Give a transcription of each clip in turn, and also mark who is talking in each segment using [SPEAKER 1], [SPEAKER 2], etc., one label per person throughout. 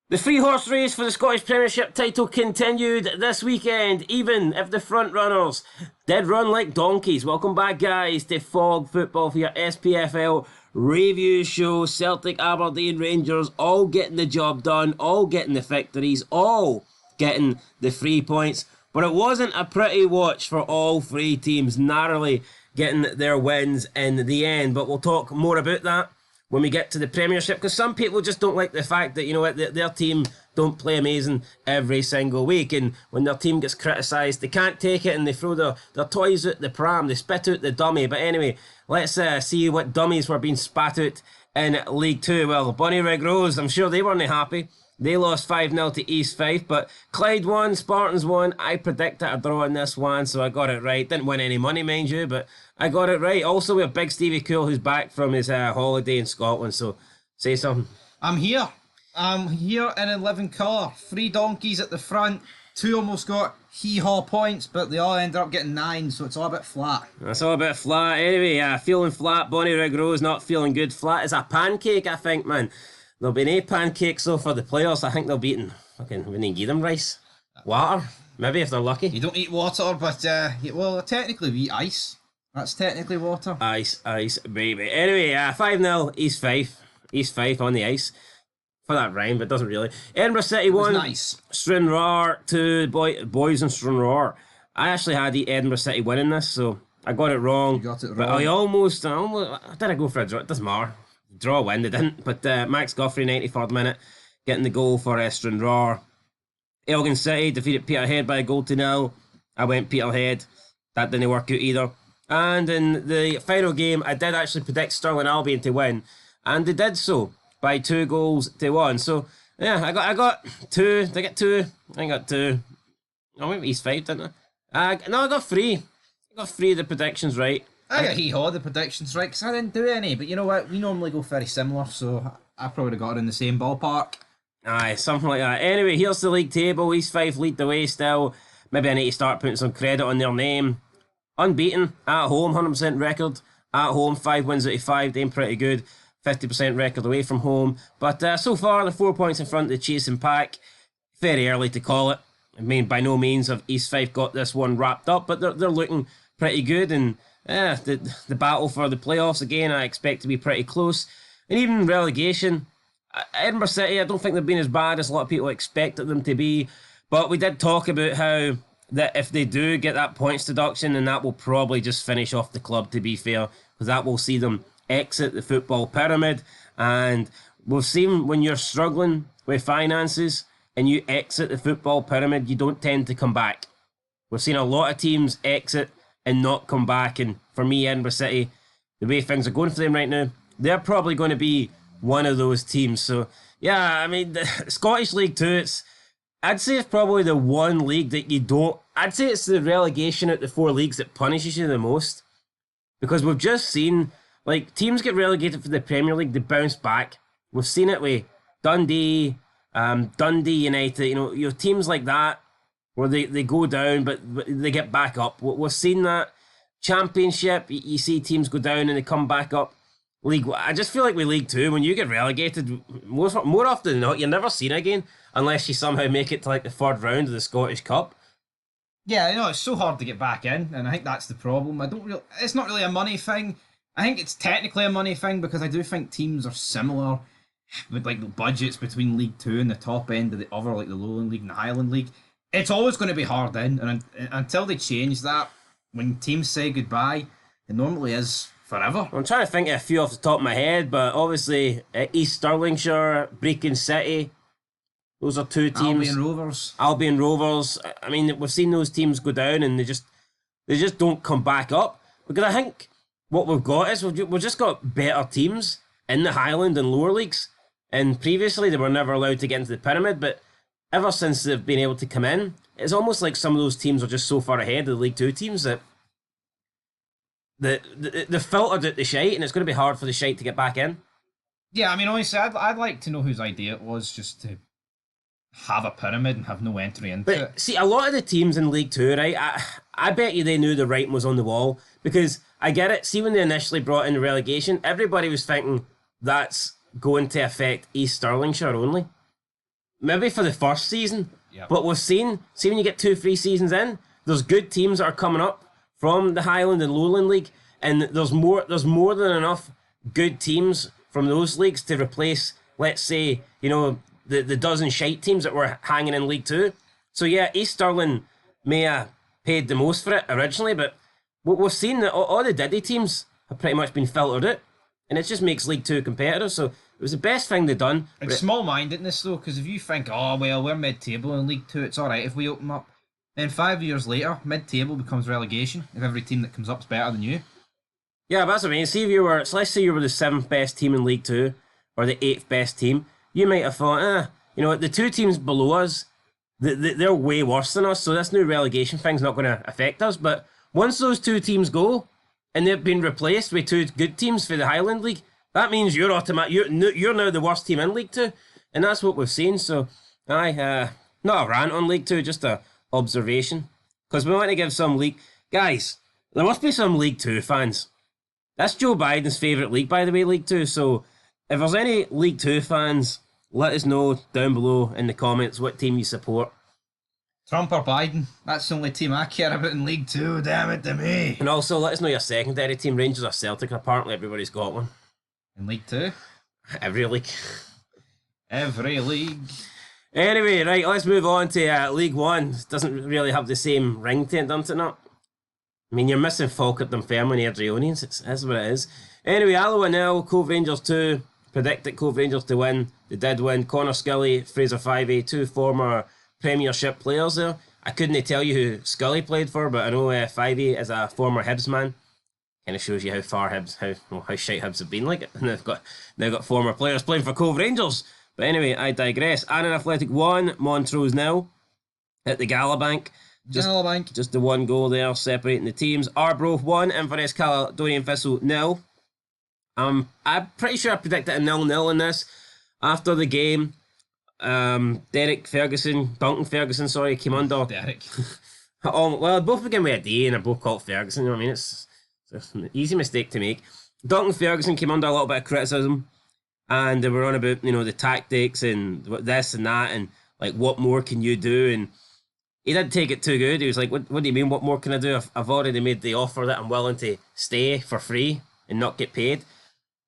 [SPEAKER 1] The three horse race for the Scottish Premiership title continued this weekend, even if the front runners did run like donkeys. Welcome back, guys, to Fog Football for your SPFL review show. Celtic, Aberdeen, Rangers, all getting the job done, all getting the victories, all getting the 3 points. But it wasn't a pretty watch for all three teams, narrowly getting their wins in the end. But we'll talk more about that when we get to the Premiership, because some people just don't like the fact that, you know what, their team don't play amazing every single week, and when their team gets criticised, they can't take it and they throw their toys out the pram, they spit out the dummy. But anyway, let's see what dummies were being spat out in League 2. Well, Bonnyrigg Rose, I'm sure they weren't happy. They lost 5-0 to East Fife, but Clyde won, Spartans won. I predicted a draw in this one, so I got it right. Didn't win any money, mind you, but I got it right. Also, we have Big Stevie Cool, who's back from his holiday in Scotland, so say something.
[SPEAKER 2] I'm here in 11 colour. 3 donkeys at the front. 2 almost got hee-haw points, but they all ended up getting 9, so it's all a bit flat.
[SPEAKER 1] That's all a bit flat. Anyway, feeling flat. Bonnyrigg Rose not feeling good. Flat as a pancake, I think, man. There'll be no pancakes though for the players. I think they'll be eating fucking, we need to give them rice. Water, maybe if they're lucky.
[SPEAKER 2] You don't eat water, but well, technically we eat ice. That's technically water.
[SPEAKER 1] Ice, baby. Anyway, 5-0 East Fife. East Fife on the ice. For that rhyme, but it doesn't really. Edinburgh City won.
[SPEAKER 2] Nice.
[SPEAKER 1] Stranraer to boys in Stranraer. I actually had Edinburgh City winning this, so I got it wrong.
[SPEAKER 2] You got it wrong.
[SPEAKER 1] But I almost did I go for a draw? It doesn't matter. Draw, win, they didn't. But Max Guthrie, 94th minute, getting the goal for Stranraer. Elgin City defeated Peterhead by a goal to 0. I went Peterhead. That didn't work out either. And in the final game, I did actually predict Stirling Albion to win, and they did so by 2 goals to 1. So yeah, I got 2. Did I get 2? I got 2. I went East Fife, didn't I? No, I got 3. I got 3 of the predictions right.
[SPEAKER 2] I got hee-haw the predictions right, because I didn't do any. But you know what? We normally go very similar, so I probably would have got it in the same ballpark.
[SPEAKER 1] Aye, something like that. Anyway, here's the league table. East Fife lead the way still. Maybe I need to start putting some credit on their name. Unbeaten at home, 100% record. At home, 5 wins out of 5, doing pretty good. 50% record away from home. But so far, the 4 points in front of the chasing pack. Very early to call it. I mean, by no means have East Fife got this one wrapped up, but they're looking pretty good. And the battle for the playoffs, again, I expect to be pretty close. And even relegation, Edinburgh City, I don't think they've been as bad as a lot of people expected them to be. But we did talk about how that if they do get that points deduction, then that will probably just finish off the club, to be fair, because that will see them exit the football pyramid. And we've seen when you're struggling with finances and you exit the football pyramid, you don't tend to come back. We've seen a lot of teams exit and not come back, and for me, Edinburgh City, the way things are going for them right now, they're probably going to be one of those teams. So yeah, I mean, the Scottish League 2, I'd say it's probably the one league that you don't... I'd say it's the relegation out the 4 leagues that punishes you the most. Because we've just seen, like, teams get relegated for the Premier League, they bounce back. We've seen it with Dundee, Dundee United, you know, your teams like that, where they go down, but they get back up. We've seen that. Championship, you see teams go down and they come back up. League, I just feel like with League 2, when you get relegated, more often than not, you're never seen again, unless you somehow make it to like the 3rd round of the Scottish Cup.
[SPEAKER 2] Yeah, you know, it's so hard to get back in, and I think that's the problem. It's not really a money thing. I think it's technically a money thing, because I do think teams are similar with like the budgets between League 2 and the top end of the other, like the Lowland League and the Highland League. It's always going to be hard in, and until they change that, when teams say goodbye, it normally is forever.
[SPEAKER 1] I'm trying to think of a few off the top of my head, but obviously East Stirlingshire, Brecon City, those are 2 teams. Albion Rovers. I mean, we've seen those teams go down and they just don't come back up. Because I think what we've got is we've just got better teams in the Highland and lower leagues. And previously they were never allowed to get into the pyramid, but ever since they've been able to come in, it's almost like some of those teams are just so far ahead of the League 2 teams that they've filtered out the shite, and it's going to be hard for the shite to get back in.
[SPEAKER 2] Yeah, I mean, honestly, I'd like to know whose idea it was just to have a pyramid and have no entry into it.
[SPEAKER 1] But see, a lot of the teams in League 2, right, I bet you they knew the writing was on the wall, because I get it. See, when they initially brought in the relegation, everybody was thinking that's going to affect East Stirlingshire only. maybe for the first season.
[SPEAKER 2] Yep.
[SPEAKER 1] But we've seen when you get 2-3 seasons in, there's good teams that are coming up from the Highland and Lowland League, and there's more than enough good teams from those leagues to replace, let's say, the dozen shite teams that were hanging in League Two. So yeah, East Stirling may have paid the most for it originally, but we've seen that all the Diddy teams have pretty much been filtered out, and it just makes League Two competitive. So it was the best thing they've done.
[SPEAKER 2] It's small-mindedness though, because if you think, oh well, we're mid-table in League Two, it's all right if we open up. Then 5 years later, mid-table becomes relegation if every team that comes up is better than you.
[SPEAKER 1] Yeah, but that's what I mean. See if you were, so let's say you were the 7th best team in League Two, or the 8th best team. You might have thought, the two teams below us, they're way worse than us, so this new relegation thing's not going to affect us. But once those two teams go, and they've been replaced with two good teams for the Highland League, that means you're now the worst team in League Two, and that's what we've seen. So, not a rant on League Two, just a observation, because we want to give some league guys. There must be some League Two fans. That's Joe Biden's favourite league, by the way, League Two. So, if there's any League Two fans, let us know down below in the comments what team you support.
[SPEAKER 2] Trump or Biden? That's the only team I care about in League Two. Damn it to me.
[SPEAKER 1] And also, let us know your secondary team, Rangers or Celtic. Apparently, everybody's got one.
[SPEAKER 2] In League Two?
[SPEAKER 1] Every league.
[SPEAKER 2] Every league.
[SPEAKER 1] Anyway, right, let's move on to League One. It doesn't really have the same ring to it, doesn't it not? I mean, you're missing Falkirk, Dunfermline, and Airdrieonians. That's what it is. Anyway, Alloa 0, Cove Rangers 2. Predicted Cove Rangers to win. They did win. Connor Scully, Fraser Fivey, two former Premiership players there. I couldn't tell you who Scully played for, but I know Fivey is a former Hibs man. Kind of shows you how far Hibs, how shite Hibs have been like it. And they've got former players playing for Cove Rangers. But anyway, I digress. Annan Athletic 1, Montrose 0 at the Galabank. Just the one goal there separating the teams. Arbroath 1, Inverness Caledonian Thistle 0. I'm pretty sure I predicted a 0-0 in this. After the game, Duncan Ferguson, came under.
[SPEAKER 2] Derek.
[SPEAKER 1] Well, both begin with a D and they're both called Ferguson. You know what I mean? It's an easy mistake to make. Duncan Ferguson came under a little bit of criticism, and they were on about the tactics and this and that, and like what more can you do? And he didn't take it too good. He was like, "What do you mean? What more can I do? I've already made the offer that I'm willing to stay for free and not get paid."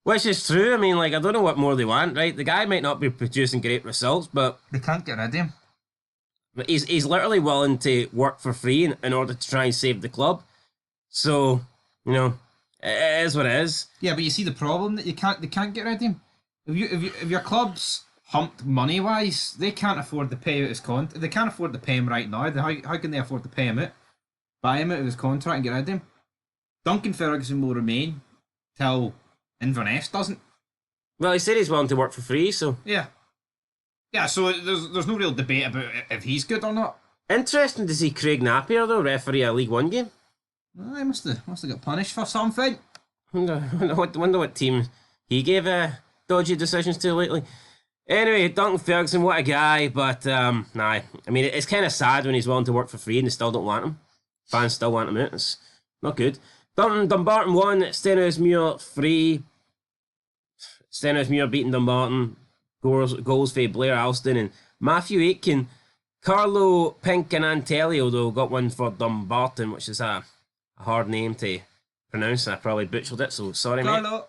[SPEAKER 1] Which is true. I mean, like, I don't know what more they want, right? The guy might not be producing great results, but
[SPEAKER 2] they can't get rid of him.
[SPEAKER 1] But he's literally willing to work for free in order to try and save the club. So, it is what it is.
[SPEAKER 2] Yeah, but you see the problem that they can't get rid of him. If your club's humped money wise, they can't afford to pay out his contract. They can't afford to pay him right now. How can they afford to pay him out? Buy him out of his contract and get rid of him. Duncan Ferguson will remain till Inverness doesn't.
[SPEAKER 1] Well, he said he's willing to work for free, so
[SPEAKER 2] yeah. So there's no real debate about if he's good or not.
[SPEAKER 1] Interesting to see Craig Napier though referee a League One game.
[SPEAKER 2] I must have got punished for something.
[SPEAKER 1] Wonder what team he gave dodgy decisions to lately. Anyway, Duncan Ferguson, what a guy, but nah. I mean, it's kind of sad when he's willing to work for free and they still don't want him. Fans still want him out. It's not good. Dumbarton 1, Stenhousemuir 3. Stenhousemuir beating Dumbarton. Goals for Blair Alston and Matthew Aitken. Carlo Pincanantelli, though, got one for Dumbarton, which is a hard name to pronounce. I probably butchered it, so sorry,
[SPEAKER 2] Carlo.
[SPEAKER 1] mate.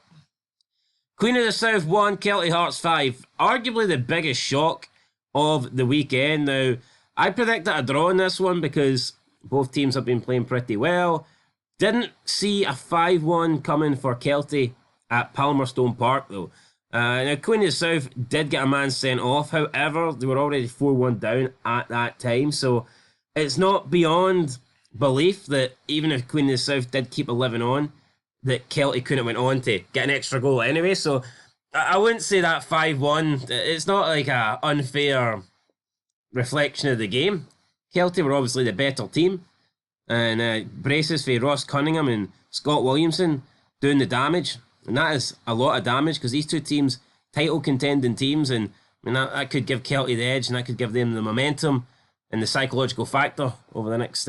[SPEAKER 1] Queen of the South 1, Kelty Hearts 5. Arguably the biggest shock of the weekend. Now, I predicted a draw in this one because both teams have been playing pretty well. Didn't see a 5-1 coming for Kelty at Palmerstone Park, though. Now, Queen of the South did get a man sent off. However, they were already 4-1 down at that time. So, it's not beyond belief that even if Queen of the South did keep 11 on, that Kelty couldn't have went on to get an extra goal anyway. So, I wouldn't say that 5-1. It's not like a unfair reflection of the game. Kelty were obviously the better team. And braces for Ross Cunningham and Scott Williamson doing the damage. And that is a lot of damage because these two teams, title contending teams, and that could give Kelty the edge and that could give them the momentum and the psychological factor over the next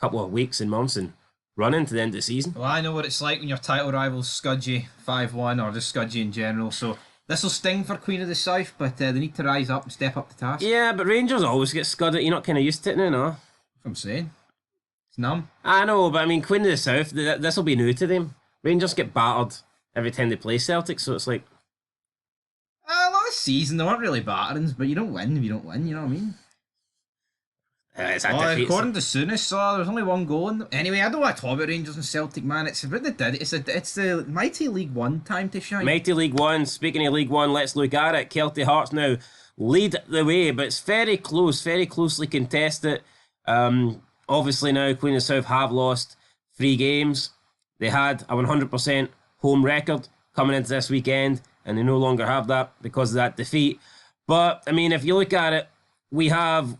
[SPEAKER 1] couple of weeks and months and run into the end of the season.
[SPEAKER 2] Well, I know what it's like when your title rivals scud you 5-1 or just scud you in general. So This will sting for Queen of the South, but they need to rise up and step up the task.
[SPEAKER 1] Yeah, but Rangers always get scudded. You're not kind of used to it now, no?
[SPEAKER 2] That's what I'm saying. It's numb.
[SPEAKER 1] I know, but I mean, Queen of the South, this will be new to them. Rangers get battered every time they play Celtic, so it's like...
[SPEAKER 2] Last season, they weren't really batterings, but you don't win if you don't win, you know what I mean? According to Souness, there's only one goal in them. Anyway, I don't want to talk about Rangers and Celtic, man. It's what they did. It's the mighty League One time to shine.
[SPEAKER 1] Mighty League One. Speaking of League One, let's look at it. Celtic Hearts now lead the way, but it's very close, very closely contested. Obviously now Queen of the South have lost 3 games. They had a 100% home record coming into this weekend, and they no longer have that because of that defeat. But, I mean, if you look at it, we have,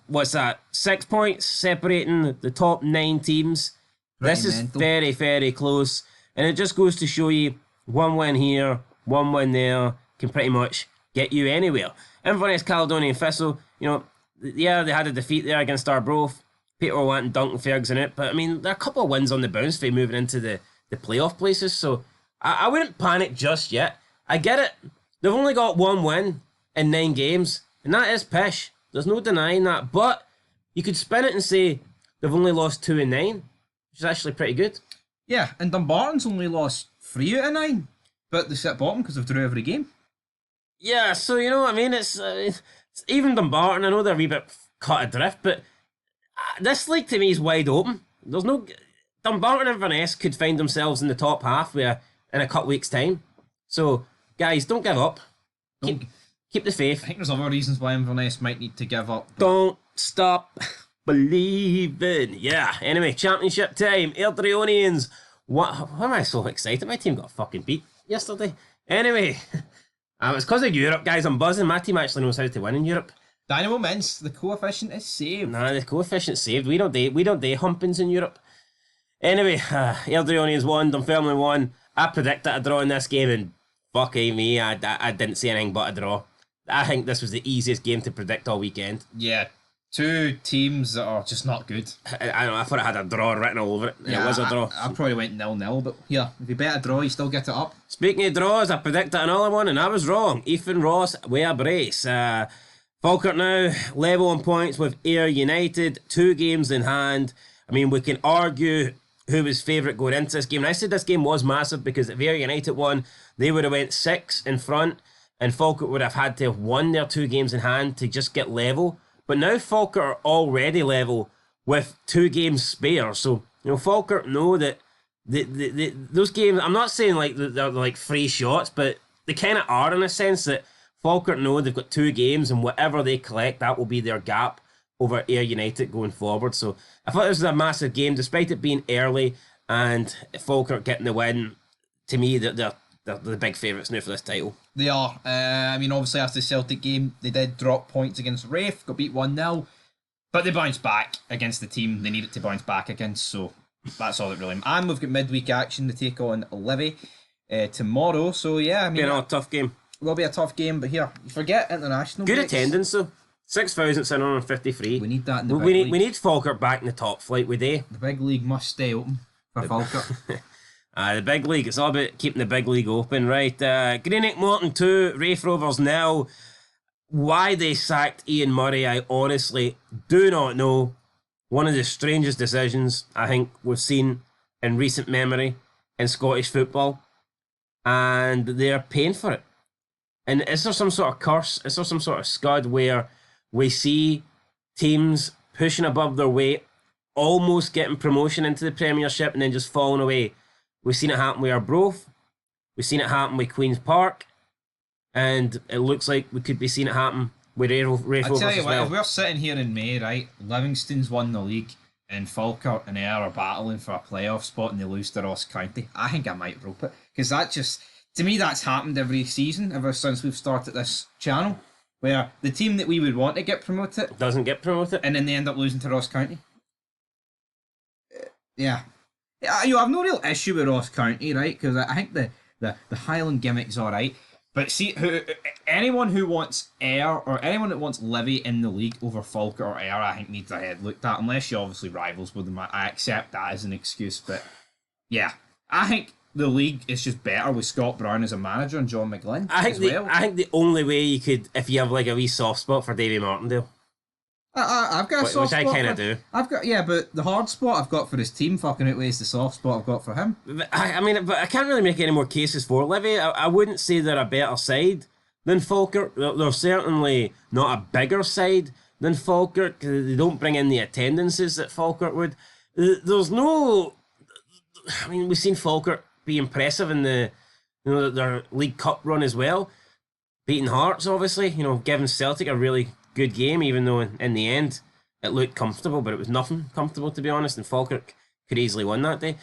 [SPEAKER 1] 6 points separating the top 9 teams. This is very, very close. And it just goes to show you, one win here, one win there, can pretty much get you anywhere. Inverness Caledonian Thistle, yeah, they had a defeat there against Arbroath. Peter wanting Duncan Ferguson out, but I mean, there are a couple of wins on the bounce for moving into the playoff places, so I wouldn't panic just yet. I get it. They've only got 1 win in 9 games, and that is pish. There's no denying that, but you could spin it and say they've only lost 2 in 9, which is actually pretty good.
[SPEAKER 2] Yeah, and Dumbarton's only lost 3 out of 9, but they sit bottom because they've drew every game.
[SPEAKER 1] Yeah, so you know what I mean? It's even Dumbarton, I know they're a wee bit cut adrift, but this league to me is wide open. There's no... Dumbarton and Inverness could find themselves in the top half in a couple weeks' time. So, guys, don't give up. Keep the faith.
[SPEAKER 2] I think there's other reasons why Inverness might need to give up.
[SPEAKER 1] Don't stop believing. Yeah, anyway, championship time. Airdrieonians. Why am I so excited? My team got fucking beat yesterday. Anyway, it's because of Europe, guys. I'm buzzing. My team actually knows how to win in Europe.
[SPEAKER 2] Dynamo Minsk, the coefficient is saved.
[SPEAKER 1] Nah, the coefficient's saved. We don't do humpings in Europe. Anyway, Airdrieonians won, Dunfermline won. I predicted a draw in this game, and fuck me, I didn't see anything but a draw. I think this was the easiest game to predict all weekend.
[SPEAKER 2] Yeah, 2 teams that are just not good.
[SPEAKER 1] I don't know, I thought I had a draw written all over it, and it was a draw.
[SPEAKER 2] I probably went 0-0, but yeah, if you bet a draw, you still get it up.
[SPEAKER 1] Speaking of draws, I predicted another one, and I was wrong. Ethan Ross with a brace. Falkirk now level on points with Ayr United, 2 games in hand. I mean, we can argue who was favourite going into this game. And I said this game was massive because if Ayr United won, they would have went 6 in front, and Falkirk would have had to have won their 2 games in hand to just get level. But now Falkirk are already level with 2 games spare. So, Falkirk know that those games, I'm not saying like they're like free shots, but they kind of are in a sense that Falkirk know they've got 2 games, and whatever they collect, that will be their gap over Ayr United going forward. So I thought this was a massive game, despite it being early and Falkirk getting the win. To me, they're the big favourites now for this title.
[SPEAKER 2] They are. I mean, obviously after the Celtic game, they did drop points against Rafe, got beat 1-0, but they bounced back against the team they needed to bounce back against, so that's all that really... And we've got midweek action to take on Livy tomorrow, so yeah, I mean...
[SPEAKER 1] A tough game.
[SPEAKER 2] Will be a tough game, but here, you forget international
[SPEAKER 1] Good
[SPEAKER 2] breaks.
[SPEAKER 1] Attendance though. 6,753.
[SPEAKER 2] We need that in the big league.
[SPEAKER 1] We need Falkirk back in the top flight with they.
[SPEAKER 2] The big league must stay open for Falkirk.
[SPEAKER 1] The big league, it's all about keeping the big league open, right? Greenock Morton 2, Rafe Rovers 0. Why they sacked Ian Murray, I honestly do not know. One of the strangest decisions I think we've seen in recent memory in Scottish football. And they're paying for it. And is there some sort of curse? Is there some sort of scud where we see teams pushing above their weight, almost getting promotion into the Premiership and then just falling away? We've seen it happen with Arbroath. We've seen it happen with Queen's Park. And it looks like we could be seeing it happen with Rafe Rovers
[SPEAKER 2] tell you
[SPEAKER 1] as
[SPEAKER 2] what,
[SPEAKER 1] well.
[SPEAKER 2] if we're sitting here in May, right, Livingston's won the league and Falkirk and Ayr are battling for a playoff spot and they lose to Ross County, I think I might rope it. Because that just... To me, that's happened every season ever since we've started this channel, where the team that we would want to get promoted
[SPEAKER 1] doesn't get promoted,
[SPEAKER 2] and then they end up losing to Ross County. Yeah, you have no real issue with Ross County, right? Because I think the Highland gimmick's all right. But see, anyone who wants Ayr or anyone that wants Livy in the league over Falkirk or Ayr, I think needs their head looked at. Unless you're obviously rivals with them, I accept that as an excuse. But yeah, I think the league is just better with Scott Brown as a manager and John McGlynn
[SPEAKER 1] I think
[SPEAKER 2] as well.
[SPEAKER 1] I think the only way you could, if you have like a wee soft spot for Davy Martindale,
[SPEAKER 2] I've got a soft
[SPEAKER 1] which
[SPEAKER 2] spot.
[SPEAKER 1] I kind of do.
[SPEAKER 2] I've got but the hard spot I've got for his team fucking outweighs the soft spot I've got for him.
[SPEAKER 1] But I can't really make any more cases for Livy. I wouldn't say they're a better side than Falkirk. They're certainly not a bigger side than Falkirk. They don't bring in the attendances that Falkirk would. There's no. I mean, we've seen Falkirk be impressive in their League Cup run as well, beating Hearts obviously. Giving Celtic a really good game, even though in the end it looked comfortable, but it was nothing comfortable, to be honest, and Falkirk could easily win that day.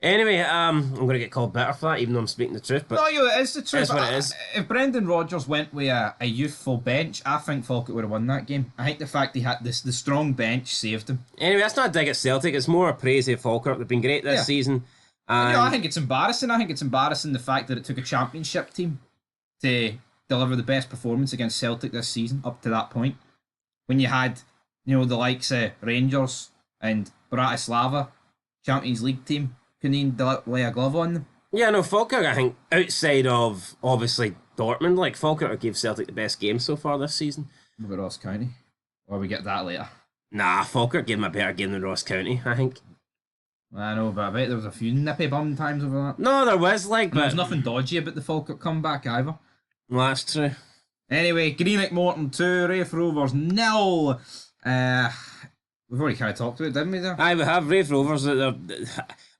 [SPEAKER 1] Anyway, I'm going to get called bitter for that, even though I'm speaking the truth. But
[SPEAKER 2] no, it is the truth.
[SPEAKER 1] That's what it is.
[SPEAKER 2] If Brendan Rodgers went with a youthful bench, I think Falkirk would have won that game. I think the fact he had the strong bench saved him.
[SPEAKER 1] Anyway, that's not a dig at Celtic. It's more a praise of Falkirk. They've been great this season. And
[SPEAKER 2] I think it's embarrassing. I think it's embarrassing the fact that it took a championship team to deliver the best performance against Celtic this season up to that point. When you had, the likes of Rangers and Bratislava, Champions League team, couldn't even lay a glove on them.
[SPEAKER 1] Yeah, no, Falkirk, I think, outside of, obviously, Dortmund, Falkirk gave Celtic the best game so far this season.
[SPEAKER 2] What about Ross County? Or we get that later?
[SPEAKER 1] Nah, Falkirk gave them a better game than Ross County, I think.
[SPEAKER 2] I know, but I bet there was a few nippy bum times over that.
[SPEAKER 1] No, there was, but
[SPEAKER 2] there was nothing dodgy about the Falkirk comeback either.
[SPEAKER 1] Well, that's true.
[SPEAKER 2] Anyway, Greenock Morton 2, Raith Rovers 0. We've already kind of talked about it, didn't we, there?
[SPEAKER 1] I would have Raith Rovers.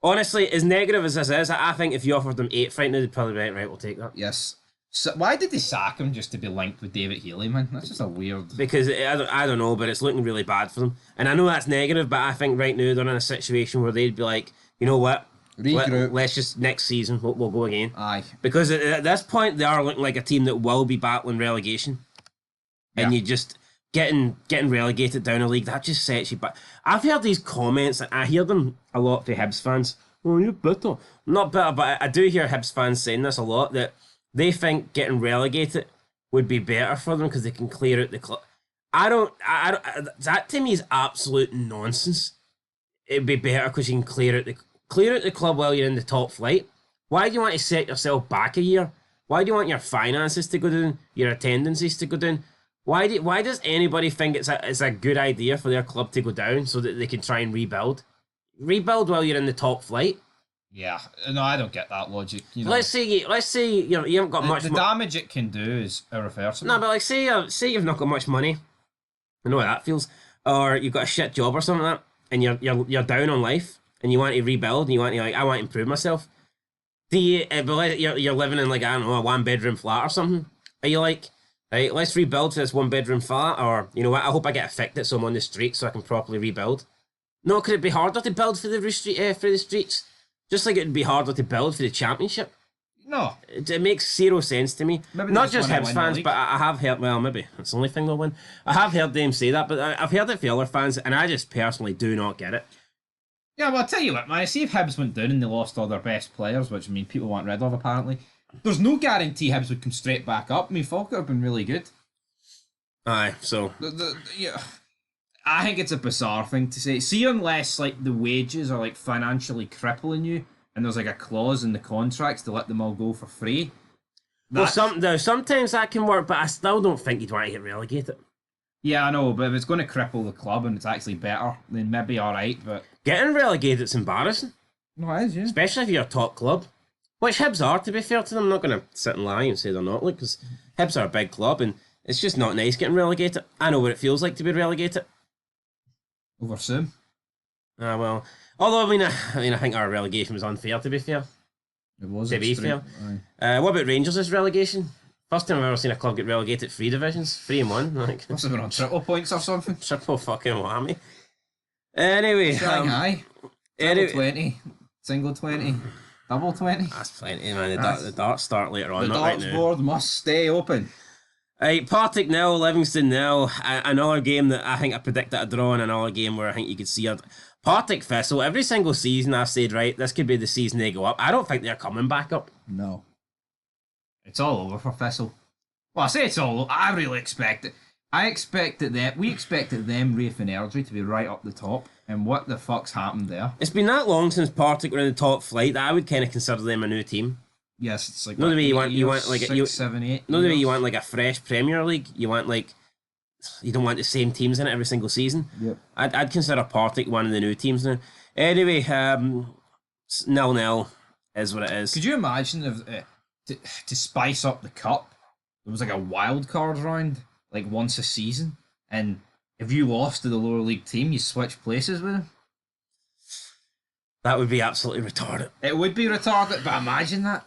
[SPEAKER 1] Honestly, as negative as this is, I think if you offered them 8 right now, they'd probably be right, we'll take that.
[SPEAKER 2] Yes. So why did they sack him just to be linked with David Healy, man? That's just a weird...
[SPEAKER 1] Because, I don't know, but it's looking really bad for them. And I know that's negative, but I think right now they're in a situation where they'd be like, you know what?
[SPEAKER 2] Regroup.
[SPEAKER 1] Let's just, next season, we'll go again.
[SPEAKER 2] Aye.
[SPEAKER 1] Because at this point, they are looking like a team that will be battling relegation. And you just... Getting relegated down a league, that just sets you back. I've heard these comments, and I hear them a lot for Hibs fans. Oh, you're bitter. I'm not bitter, but I do hear Hibs fans saying this a lot, that they think getting relegated would be better for them because they can clear out the club. I don't, that to me is absolute nonsense. It'd be better because you can clear out the club while you're in the top flight. Why do you want to set yourself back a year? Why do you want your finances to go down, your attendances to go down? Why does anybody think it's a good idea for their club to go down so that they can try and rebuild? Rebuild while you're in the top flight?
[SPEAKER 2] Yeah, no, I don't get that logic.
[SPEAKER 1] Let's say you haven't got much.
[SPEAKER 2] The damage it can do is irreversible.
[SPEAKER 1] No, but say you've not got much money. I know how that feels. Or you've got a shit job or something like that, and you're down on life, and you want to rebuild, and you want to I want to improve myself. But you're living in I don't know, a 1-bedroom flat or something. Are you like? Right, let's rebuild for this 1-bedroom flat, or you know what? I hope I get evicted so I'm on the street so I can properly rebuild. No, could it be harder to build for the streets? Just like it would be harder to build for the championship.
[SPEAKER 2] No,
[SPEAKER 1] it makes zero sense to me.
[SPEAKER 2] Maybe
[SPEAKER 1] not just Hibs fans, but I have heard. Well, maybe that's the only thing they'll win. I have heard them say that, but I've heard it for other fans, and I just personally do not get it.
[SPEAKER 2] Yeah, well, I'll tell you what, man. See if Hibs went down and they lost all their best players, which people want rid of apparently. There's no guarantee Hibs would come straight back up. Falkirk have been really good.
[SPEAKER 1] Aye, so...
[SPEAKER 2] I think it's a bizarre thing to say. See, unless, the wages are, financially crippling you, and there's, a clause in the contracts to let them all go for free.
[SPEAKER 1] Well, sometimes that can work, but I still don't think you'd want to get relegated.
[SPEAKER 2] Yeah, I know, but if it's going to cripple the club and it's actually better, then maybe alright, but...
[SPEAKER 1] Getting relegated's embarrassing.
[SPEAKER 2] No, it is, yeah.
[SPEAKER 1] Especially if you're a top club. Which Hibs are, to be fair to them. I'm not going to sit and lie and say they're not, because Hibs are a big club, and it's just not nice getting relegated. I know what it feels like to be relegated.
[SPEAKER 2] Over soon.
[SPEAKER 1] Ah, well. Although, I think our relegation was unfair, to be fair.
[SPEAKER 2] It was.
[SPEAKER 1] To be fair. What about Rangers' relegation? First time I've ever seen a club get relegated 3 divisions. 3 and 1.
[SPEAKER 2] Must have been on triple points or something.
[SPEAKER 1] Triple fucking whammy. Anyway.
[SPEAKER 2] Shanghai. Triple 20. Single 20. Double 20.
[SPEAKER 1] That's plenty, man. The darts start later on,
[SPEAKER 2] the
[SPEAKER 1] not right now.
[SPEAKER 2] The darts board must stay open.
[SPEAKER 1] Right, Partick 0, Livingston 0. Another game that I think I predicted a draw, and another game where I think you could see it. Partick Thistle, every single season I've said, right, this could be the season they go up. I don't think they're coming back up.
[SPEAKER 2] No. It's all over for Thistle. Well, I say it's all over. I really expect it. We expected them, Rafe and Erdry, to be right up the top, and what the fuck's happened there?
[SPEAKER 1] It's been that long since Partick were in the top flight that I would kind of consider them a new team.
[SPEAKER 2] Yes, it's like
[SPEAKER 1] Not the way you want like
[SPEAKER 2] six, 7, 8.
[SPEAKER 1] not the way you want like a fresh Premier League. You want like you don't want the same teams in it every single season.
[SPEAKER 2] Yep.
[SPEAKER 1] I'd consider Partick one of the new teams now. Anyway, 0-0 is what it is.
[SPEAKER 2] Could you imagine if to spice up the cup, there was like a wild card round, like once a season, and if you lost to the lower league team, you switch places with them?
[SPEAKER 1] That would be absolutely retarded.
[SPEAKER 2] It would be retarded, but imagine that.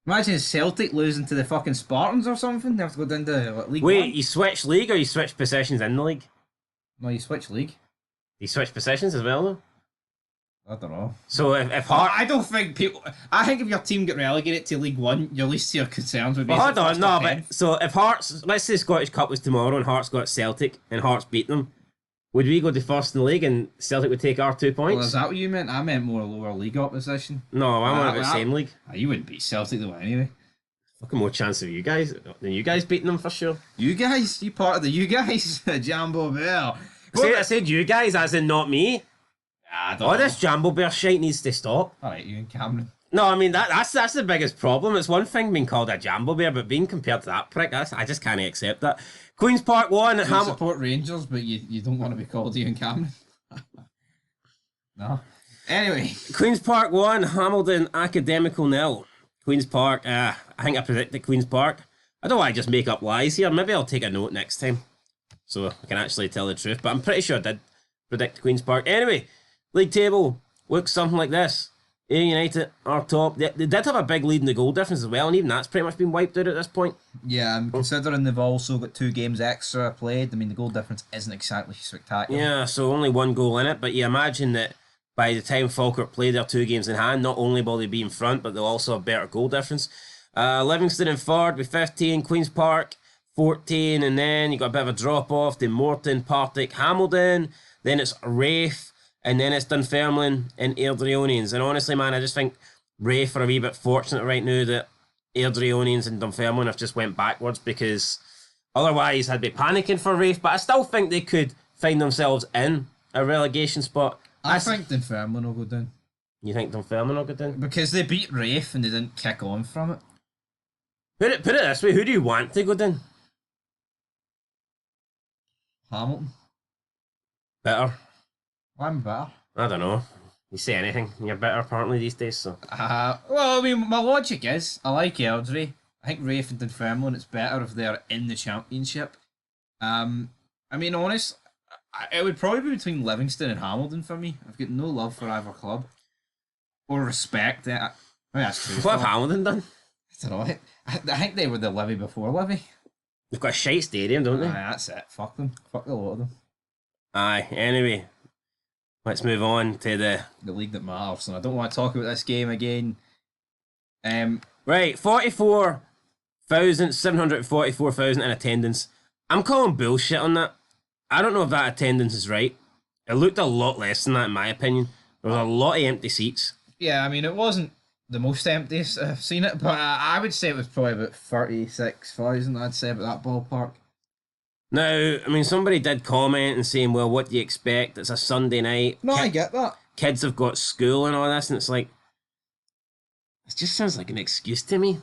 [SPEAKER 2] Imagine Celtic losing to the fucking Spartans or something. They have to go down to League
[SPEAKER 1] Wait,
[SPEAKER 2] One.
[SPEAKER 1] you switch league or you switch positions in the league?
[SPEAKER 2] No, you switch league.
[SPEAKER 1] You switch positions as well though?
[SPEAKER 2] I don't know.
[SPEAKER 1] So if Hearts...
[SPEAKER 2] I don't think people... I think if your team get relegated to League One, your least of your concerns would be...
[SPEAKER 1] Well, hold on, no, but... So if Hearts... Let's say Scottish Cup was tomorrow and Hearts got Celtic and Hearts beat them, would we go to first in the league and Celtic would take our 2 points?
[SPEAKER 2] Well, is that what you meant? I meant more lower league opposition.
[SPEAKER 1] No, I'm on about the same league.
[SPEAKER 2] You wouldn't beat Celtic though anyway.
[SPEAKER 1] Fucking more chance of you guys than you guys beating them for sure.
[SPEAKER 2] You guys? You part of the you guys? Jambo Bell.
[SPEAKER 1] I said you guys as in not me.
[SPEAKER 2] I don't know.
[SPEAKER 1] This Jambo Bear shite needs to stop.
[SPEAKER 2] Alright, you and Cameron.
[SPEAKER 1] No, I mean that's the biggest problem. It's one thing being called a Jambo Bear, but being compared to that prick, I just can't accept that. Queen's Park 1 at
[SPEAKER 2] You support Rangers, but you don't want to be called Ian Cameron. No. Anyway.
[SPEAKER 1] Queen's Park 1, Hamilton Academical 0. Queen's Park, I think I predicted Queen's Park. I don't want to just make up lies here. Maybe I'll take a note next time so I can actually tell the truth, but I'm pretty sure I did predict Queen's Park. Anyway, league table looks something like this. A United are top. They did have a big lead in the goal difference as well, and even that's pretty much been wiped out at this point.
[SPEAKER 2] Yeah, considering they've also got 2 games extra played, I mean, the goal difference isn't exactly spectacular.
[SPEAKER 1] Yeah, so only 1 goal in it, but you imagine that by the time Falkirk play their 2 games in hand, not only will they be in front, but they'll also have better goal difference. Livingston and Ford with 15, Queen's Park 14, and then you got a bit of a drop off to Morton, Partick, Hamilton, then it's Rafe, and then it's Dunfermline and Airdrieonians. And honestly, man, I just think Rafe are a wee bit fortunate right now that Airdrieonians and Dunfermline have just went backwards, because otherwise I'd be panicking for Rafe, but I still think they could find themselves in a relegation spot.
[SPEAKER 2] I think Dunfermline will go down.
[SPEAKER 1] You think Dunfermline will go down?
[SPEAKER 2] Because they beat Rafe and they didn't kick on from it.
[SPEAKER 1] Put it this way, who do you want to go down?
[SPEAKER 2] Hamilton.
[SPEAKER 1] Better.
[SPEAKER 2] I'm better.
[SPEAKER 1] I don't know. You say anything, you're better apparently these days, so...
[SPEAKER 2] Well, I mean, my logic is, I like Eldry. I think Rafe and Dunfermline, it's better if they're in the Championship. I mean, honest, it would probably be between Livingston and Hamilton for me. I've got no love for either club. Or respect. I mean, that's true.
[SPEAKER 1] What have Hamilton done?
[SPEAKER 2] I don't know. I think they were the Livy before Livy.
[SPEAKER 1] They've got a shite stadium, don't they?
[SPEAKER 2] Aye, that's it. Fuck them. Fuck the lot of them.
[SPEAKER 1] Aye, anyway. Let's move on to the
[SPEAKER 2] league that matters, and I don't want to talk about this game again.
[SPEAKER 1] Right, 744,000 in attendance. I'm calling bullshit on that. I don't know if that attendance is right. It looked a lot less than that, in my opinion. There was a lot of empty seats.
[SPEAKER 2] Yeah, I mean, it wasn't the most emptiest I've seen it, but I would say it was probably about 36,000, I'd say, about that ballpark.
[SPEAKER 1] Now, I mean, somebody did comment and saying, well, what do you expect? It's a Sunday night.
[SPEAKER 2] No, I get that.
[SPEAKER 1] Kids have got school and all this, and it's like, it just sounds like an excuse to me.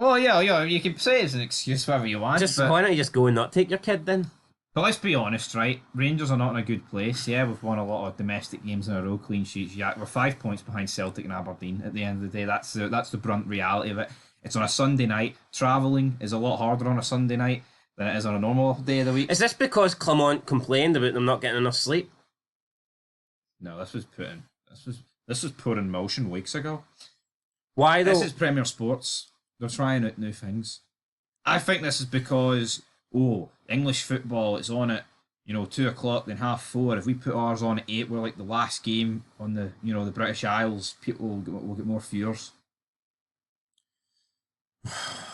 [SPEAKER 2] Oh, yeah, you can say it's an excuse whatever you want.
[SPEAKER 1] Why don't you just go and not take your kid then?
[SPEAKER 2] But let's be honest, right? Rangers are not in a good place. Yeah, we've won a lot of domestic games in a row, clean sheets. Yeah, we're 5 points behind Celtic and Aberdeen at the end of the day. That's the brunt reality of it. It's on a Sunday night. Travelling is a lot harder on a Sunday night than it is on a normal day of the week.
[SPEAKER 1] Is this because Clement complained about them not getting enough sleep?
[SPEAKER 2] No, this was put in motion weeks ago.
[SPEAKER 1] Why though?
[SPEAKER 2] This is Premier Sports. They're trying out new things. I think this is because English football is on at 2 o'clock, then 4:30. If we put ours on at 8, we're like the last game on the the British Isles. People will get more viewers.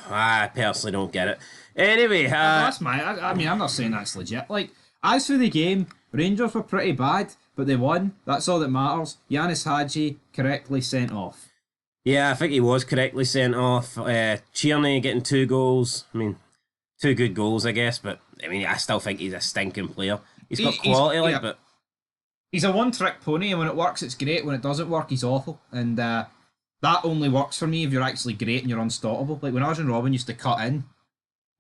[SPEAKER 1] I personally don't get it. Anyway,
[SPEAKER 2] that's I mean, I'm not saying that's legit. Like, as for the game, Rangers were pretty bad, but they won. That's all that matters. Yanis Hadji correctly sent off.
[SPEAKER 1] Yeah, I think he was correctly sent off. Tierney getting 2 goals. I mean, 2 good goals, I guess. But I mean, I still think he's a stinking player. He's got
[SPEAKER 2] He's-
[SPEAKER 1] quality,
[SPEAKER 2] yeah.
[SPEAKER 1] but
[SPEAKER 2] He's a one-trick pony, and when it works, it's great. When it doesn't work, he's awful. And that only works for me if you're actually great and you're unstoppable. Like when Arjen Robben used to cut in,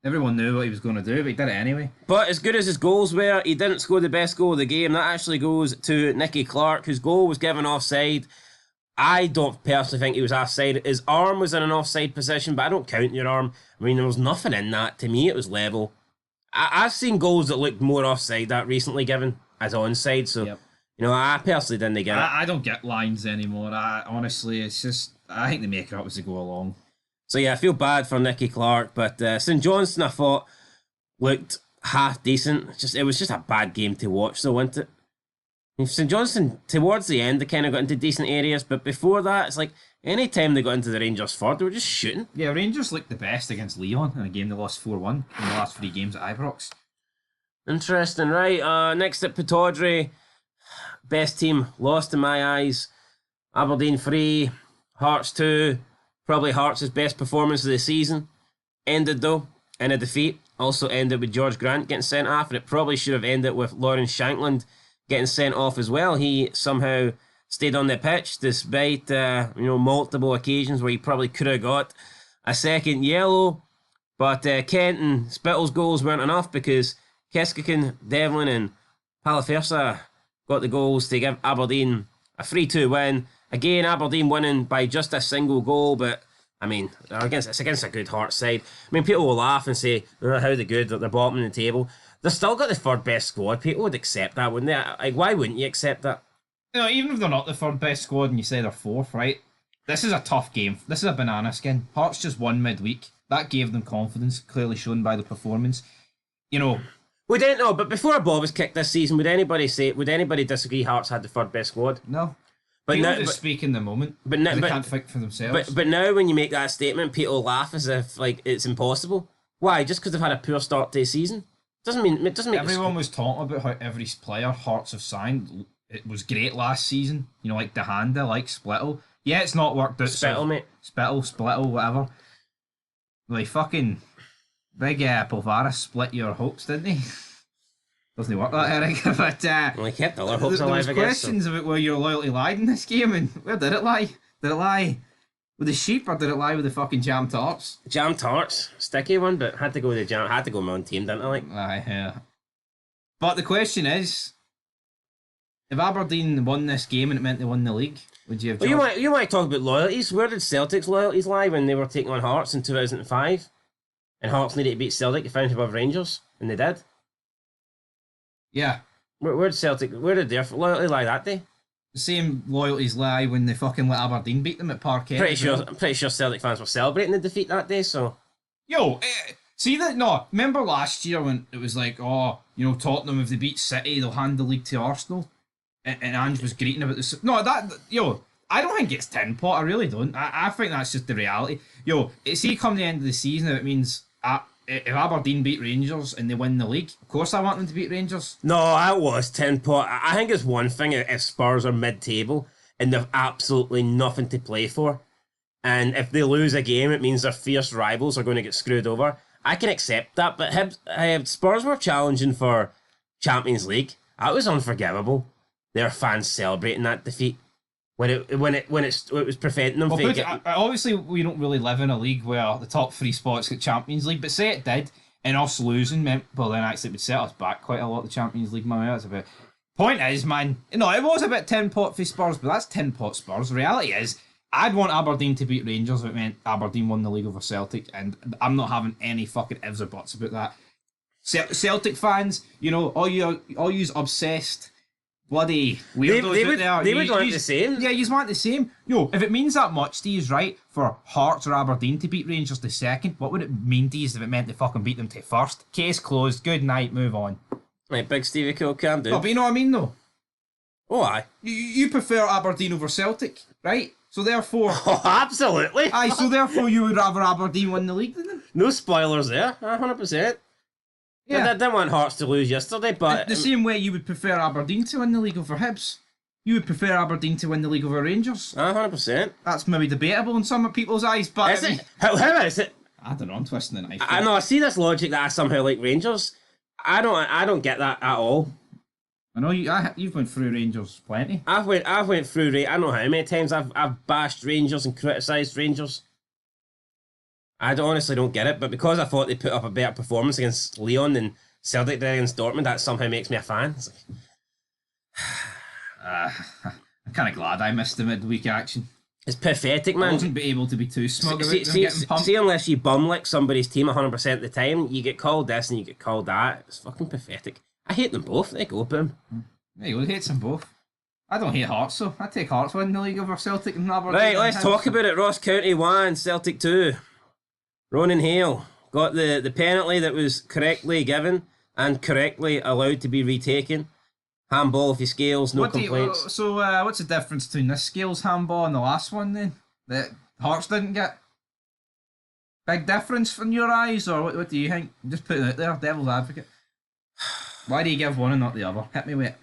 [SPEAKER 2] everyone knew what he was going to do, but he did it anyway.
[SPEAKER 1] But as good as his goals were, he didn't score the best goal of the game. That actually goes to Nicky Clark, whose goal was given offside. I don't personally think he was offside. His arm was in an offside position, but I don't count your arm. I mean, there was nothing in that. To me, it was level. I've seen goals that looked more offside that recently given as onside, so,
[SPEAKER 2] Yep.
[SPEAKER 1] you know, I personally didn't get it.
[SPEAKER 2] I don't get lines anymore. Honestly, it's just I think they make it up as they go along.
[SPEAKER 1] So yeah, I feel bad for Nicky Clark, but St Johnstone, I thought, looked half decent. It was just a bad game to watch, though, wasn't it? St Johnstone, towards the end, they kind of got into decent areas, but before that, it's like any time they got into the Rangers ford, they were just shooting.
[SPEAKER 2] Yeah, Rangers looked the best against Leon in a game they lost 4-1 in the last 3 games at Ibrox.
[SPEAKER 1] Interesting, right? Next at Pittodrie, best team lost in my eyes. Aberdeen 3, Hearts 2. Probably Hearts' best performance of the season. Ended, though, in a defeat. Also ended with George Grant getting sent off, and it probably should have ended with Lawrence Shankland getting sent off as well. He somehow stayed on the pitch despite multiple occasions where he probably could have got a second yellow. But Kent and Spittle's goals weren't enough because Keskikan, Devlin and Palafersa got the goals to give Aberdeen a 3-2 win. Again, Aberdeen winning by just a single goal, but I mean, it's against a good Hearts side. I mean, people will laugh and say, oh, how they're good at the bottom of the table. They've still got the third best squad. People would accept that, wouldn't they? Like, why wouldn't you accept that?
[SPEAKER 2] You know, even if they're not the third best squad and you say they're 4th, right? This is a tough game. This is a banana skin. Hearts just won midweek. That gave them confidence, clearly shown by the performance. You know,
[SPEAKER 1] we didn't know, but before a ball was kicked this season, would anybody disagree Hearts had the third best squad?
[SPEAKER 2] no.
[SPEAKER 1] But
[SPEAKER 2] People
[SPEAKER 1] now,
[SPEAKER 2] just speak in the moment.
[SPEAKER 1] but now,
[SPEAKER 2] They
[SPEAKER 1] but,
[SPEAKER 2] can't think for themselves.
[SPEAKER 1] but now when you make that statement, people laugh as if like it's impossible. Why? Just because they've had a poor start to the season? Doesn't mean it doesn't make
[SPEAKER 2] Everyone was talking about how every player Hearts have signed, it was great last season. You know, like DeHanda, like Spfl. Yeah, it's not worked out.
[SPEAKER 1] Spfl, mate.
[SPEAKER 2] Spfl, whatever. Like fucking big Polvaris split your hopes, didn't he? Doesn't work that, Eric. But
[SPEAKER 1] Well, he kept all our hopes
[SPEAKER 2] there
[SPEAKER 1] alive,
[SPEAKER 2] was
[SPEAKER 1] I guess. So.
[SPEAKER 2] questions about where your loyalty lied in this game, and where did it lie? Did it lie with the sheep, or did it lie with the fucking jam tarts?
[SPEAKER 1] Jam tarts, sticky one, but had to go with the jam. Had to go with my own team, didn't I? Like,
[SPEAKER 2] Aye, yeah. But the question is, if Aberdeen won this game and it meant they won the league, would you have?
[SPEAKER 1] well, you might talk about loyalties. Where did Celtic's loyalties lie when they were taking on Hearts in 2005? And Hearts needed to beat Celtic to finish above Rangers, and they did.
[SPEAKER 2] Yeah,
[SPEAKER 1] Where did their loyalty lie that day?
[SPEAKER 2] the same loyalties lie when they fucking let Aberdeen beat them at Parkhead.
[SPEAKER 1] I'm pretty sure Celtic fans were celebrating the defeat that day. So
[SPEAKER 2] Yo, see that? No, remember last year when it was like, oh, you know, Tottenham, if they beat City, they'll hand the league to Arsenal, and Ange was greeting about this. No, I don't think it's tin pot. I really don't. I think that's just the reality. Yo, see, come the end of the season, if it means if Aberdeen beat Rangers and they win the league, of course I want them to beat Rangers.
[SPEAKER 1] no, that was 10 pot. I think it's one thing if Spurs are mid-table and they've absolutely nothing to play for, and if they lose a game, it means their fierce rivals are going to get screwed over. I can accept that, but Spurs were challenging for Champions League. That was unforgivable. Their fans celebrating that defeat when it was preventing them from getting.
[SPEAKER 2] Obviously, we don't really live in a league where the top 3 spots get Champions League, but say it did, and us losing meant, well, then actually it would set us back quite a lot. The Champions League money. That's a bit. Point is, man, no, it was a bit tin pot for Spurs, but that's tin pot Spurs. The reality is, I'd want Aberdeen to beat Rangers if it meant Aberdeen won the league over Celtic, and I'm not having any fucking ifs or buts about that. Celtic fans, you know, all you obsessed bloody weirdos out there.
[SPEAKER 1] They would want the same.
[SPEAKER 2] Yeah, you want the same. Yo, if it means that much to you, right, for Hearts or Aberdeen to beat Rangers the second, what would it mean to you if it meant they fucking beat them to first? Case closed. Good night. Move on.
[SPEAKER 1] Right, big Stevie Cool, calm down.
[SPEAKER 2] No, but you know what I mean, though.
[SPEAKER 1] Oh, aye.
[SPEAKER 2] You prefer Aberdeen over Celtic, right? So therefore,
[SPEAKER 1] Oh, absolutely.
[SPEAKER 2] aye. So therefore, you would rather Aberdeen win the league than them.
[SPEAKER 1] No spoilers there. 100%.
[SPEAKER 2] Yeah.
[SPEAKER 1] I didn't want Hearts to lose yesterday, but
[SPEAKER 2] The same way you would prefer Aberdeen to win the league over Hibs. You would prefer Aberdeen to win the league over Rangers.
[SPEAKER 1] 100%.
[SPEAKER 2] That's maybe debatable in some people's eyes, but
[SPEAKER 1] Is it? How is it?
[SPEAKER 2] I don't know. I'm twisting the knife.
[SPEAKER 1] I know. I see this logic that I somehow like Rangers. I don't get that at all.
[SPEAKER 2] I know you've went through Rangers plenty.
[SPEAKER 1] I've went through. I don't know how many times I've bashed Rangers and criticised Rangers. Honestly don't get it, but because I thought they put up a better performance against Leon than Celtic did against Dortmund, that somehow makes me a fan.
[SPEAKER 2] I'm kind of glad I missed the midweek action.
[SPEAKER 1] It's pathetic, man.
[SPEAKER 2] I wasn't able to be too smug about them getting pumped.
[SPEAKER 1] See, unless you bum-lick somebody's team 100% of the time, you get called this and you get called that. It's fucking pathetic. I hate them both. They go, boom.
[SPEAKER 2] Yeah, you hate them both. I don't hate Hearts, though. I take Hearts winning the league over Celtic and Aberdeen.
[SPEAKER 1] Right, let's talk about it. Ross County 1, Celtic 2. Ronan Hale got the penalty that was correctly given and correctly allowed to be retaken. Handball if he scales, no complaints.
[SPEAKER 2] So what's the difference between this scales handball and the last one then? That Hearts didn't get? Big difference in your eyes, or what do you think? Just put it out there, devil's advocate. Why do you give one and not the other? Hit me with it.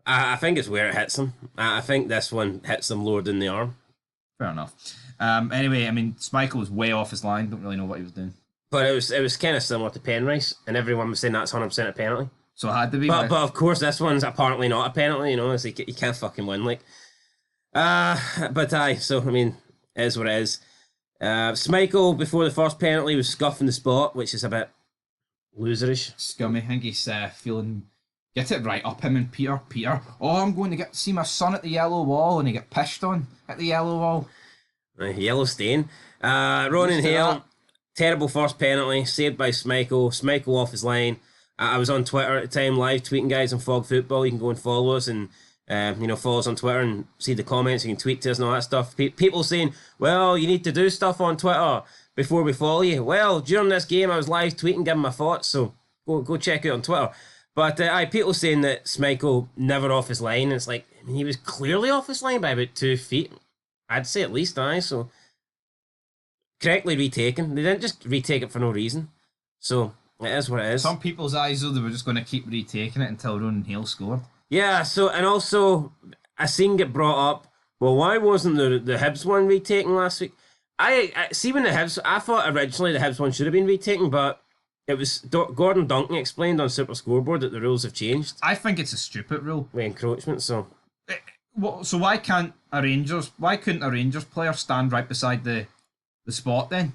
[SPEAKER 1] I think it's where it hits him. I think this one hits him lower than the arm.
[SPEAKER 2] Fair enough. Anyway, I mean, Schmeichel was way off his line. Don't really know what he was doing.
[SPEAKER 1] But it was kind of similar to Penrice, and everyone was saying that's 100% a penalty.
[SPEAKER 2] So it had to be.
[SPEAKER 1] But of course, this one's apparently not a penalty. You know, so you can't fucking win. Like, but aye. So I mean, it is what it is. Schmeichel before the first penalty was scuffing the spot, which is a bit loserish.
[SPEAKER 2] Scummy. I think he's feeling. Get it right up him and Peter. Oh, I'm going to get to see my son at the yellow wall, and he get pished on at the yellow wall.
[SPEAKER 1] Yellow stain. Ronan Hale, terrible first penalty, saved by Schmeichel. Schmeichel off his line. I was on Twitter at the time, live tweeting guys on Fog Football. You can go and follow us and follow us on Twitter and see the comments. You can tweet to us and all that stuff. People saying, well, you need to do stuff on Twitter before we follow you. Well, during this game, I was live tweeting, giving my thoughts, so go check it on Twitter. But people saying that Schmeichel never off his line. It's like, I mean, he was clearly off his line by about 2 feet. I'd say at least, so correctly retaken. They didn't just retake it for no reason. So it is what it is.
[SPEAKER 2] Some people's eyes, though, they were just going to keep retaking it until Ronan Hale scored.
[SPEAKER 1] Yeah, so, and also, I seen get brought up, well, why wasn't the Hibs one retaken last week? I see when the Hibs, I thought originally the Hibs one should have been retaken, but it was Gordon Duncan explained on Super Scoreboard that the rules have changed.
[SPEAKER 2] I think it's a stupid rule.
[SPEAKER 1] With encroachment, so.
[SPEAKER 2] So why couldn't a Rangers player stand right beside the spot then?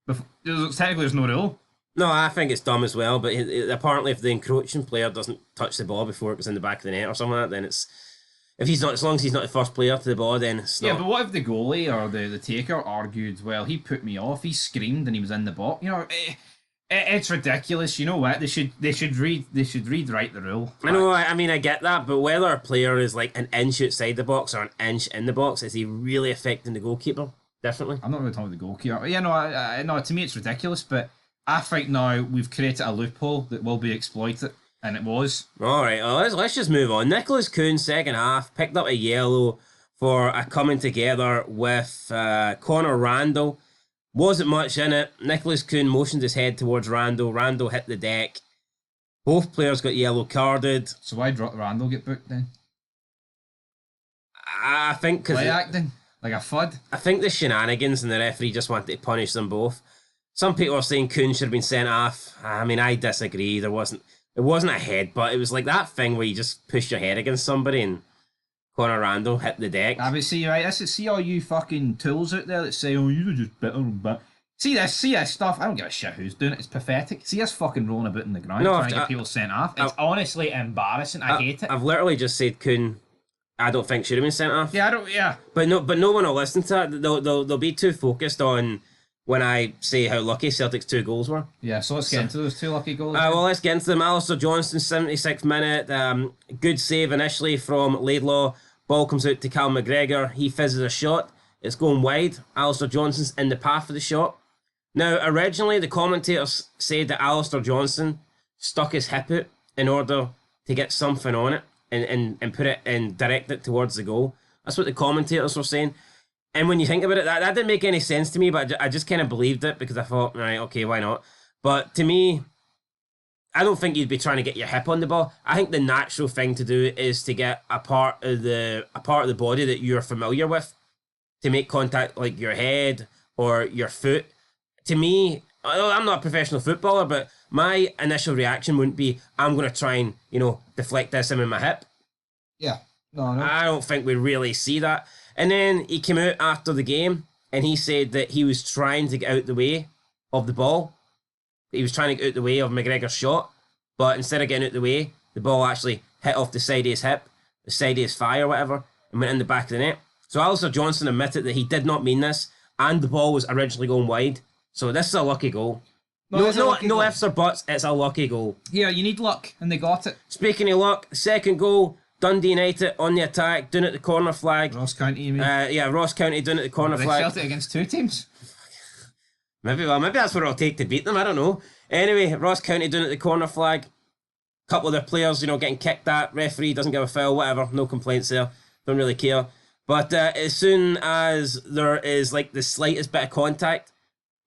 [SPEAKER 2] Technically there's no rule.
[SPEAKER 1] No, I think it's dumb as well, but apparently if the encroaching player doesn't touch the ball before it goes in the back of the net or something like that, then it's... If he's not, as long as he's not the first player to the ball, then it's not...
[SPEAKER 2] Yeah, but what if the goalie or the taker argued, well, he put me off, he screamed and he was in the box? You know, it's ridiculous. You know what? They should rewrite the rule.
[SPEAKER 1] I know. I mean, I get that, but whether a player is like an inch outside the box or an inch in the box, is he really affecting the goalkeeper? Definitely.
[SPEAKER 2] I'm not really talking about the goalkeeper. Yeah, no. To me, it's ridiculous, but I think now we've created a loophole that will be exploited. And it was.
[SPEAKER 1] All right, let's just move on. Nicholas Kuhn, second half, picked up a yellow for a coming together with Connor Randall. Wasn't much in it. Nicholas Kuhn motioned his head towards Randall. Randall hit the deck. Both players got yellow carded.
[SPEAKER 2] So why did Randall get booked then?
[SPEAKER 1] I think because...
[SPEAKER 2] Play acting? Like a FUD?
[SPEAKER 1] I think the shenanigans and the referee just wanted to punish them both. Some people are saying Kuhn should have been sent off. I mean, I disagree. It wasn't a headbutt. It was like that thing where you just push your head against somebody and Connor Randall hit the deck.
[SPEAKER 2] I would see, right, see all you fucking tools out there that say, oh, you're just bitter and bit. See this stuff. I don't give a shit who's doing it. It's pathetic. See us fucking rolling about in the ground trying to get people sent off. It's honestly embarrassing. I hate it.
[SPEAKER 1] I've literally just said Kuhn, I don't think should have been sent off.
[SPEAKER 2] Yeah,
[SPEAKER 1] But no one will listen to that. They'll be too focused on when I say how lucky Celtic's 2 goals were.
[SPEAKER 2] Yeah, so let's get into those 2 lucky goals.
[SPEAKER 1] Well, let's get into them. Alistair Johnston, 76th minute. Good save initially from Laidlaw. Ball comes out to Cal McGregor. He fizzes a shot. It's going wide. Alistair Johnston's in the path of the shot. Now, originally, the commentators said that Alistair Johnston stuck his hip out in order to get something on it and put it and direct it towards the goal. That's what the commentators were saying. And when you think about it, that didn't make any sense to me, but I just kind of believed it because I thought, right, okay, why not? But to me, I don't think you'd be trying to get your hip on the ball. I think the natural thing to do is to get a part of the body that you're familiar with to make contact, like your head or your foot. To me, I'm not a professional footballer, but my initial reaction wouldn't be, I'm going to try and, deflect this in with my hip.
[SPEAKER 2] Yeah. No.
[SPEAKER 1] I don't think we really see that. And then he came out after the game and he said that he was trying to get out the way of the ball. He was trying to get out the way of McGregor's shot, but instead of getting out the way, the ball actually hit off the side of his hip, the side of his thigh or whatever, and went in the back of the net. So Alistair Johnston admitted that he did not mean this, and the ball was originally going wide. So this is a lucky goal. No ifs or buts, it's a lucky goal.
[SPEAKER 2] Yeah, you need luck, and they got it.
[SPEAKER 1] Speaking of luck, second goal, Dundee United on the attack, doing it at the corner flag.
[SPEAKER 2] Ross County, you mean?
[SPEAKER 1] Ross County doing it at the corner flag.
[SPEAKER 2] Celtic against two teams?
[SPEAKER 1] Maybe that's what it'll take to beat them, I don't know. Anyway, Ross County doing it at the corner flag. Couple of their players, getting kicked at. Referee doesn't give a foul, whatever. No complaints there. Don't really care. But as soon as there is the slightest bit of contact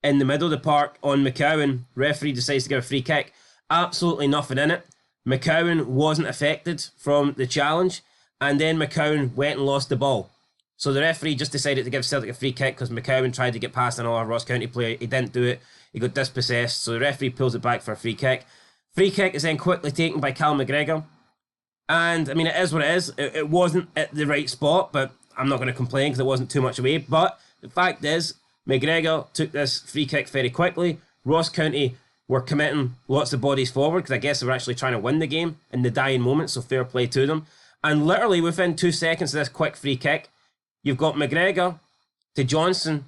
[SPEAKER 1] in the middle of the park on McCowan, referee decides to give a free kick. Absolutely nothing in it. McCowan wasn't affected from the challenge, and then McCowan went and lost the ball. So the referee just decided to give Celtic a free kick because McCowan tried to get past another Ross County player. He didn't do it. He got dispossessed. So the referee pulls it back for a free kick. Free kick is then quickly taken by Cal McGregor. And, it is what it is. It wasn't at the right spot, but I'm not going to complain because it wasn't too much away. But the fact is, McGregor took this free kick very quickly. Ross County were committing lots of bodies forward because I guess they were actually trying to win the game in the dying moment, so fair play to them. And literally within 2 seconds of this quick free kick, you've got McGregor to Johnson.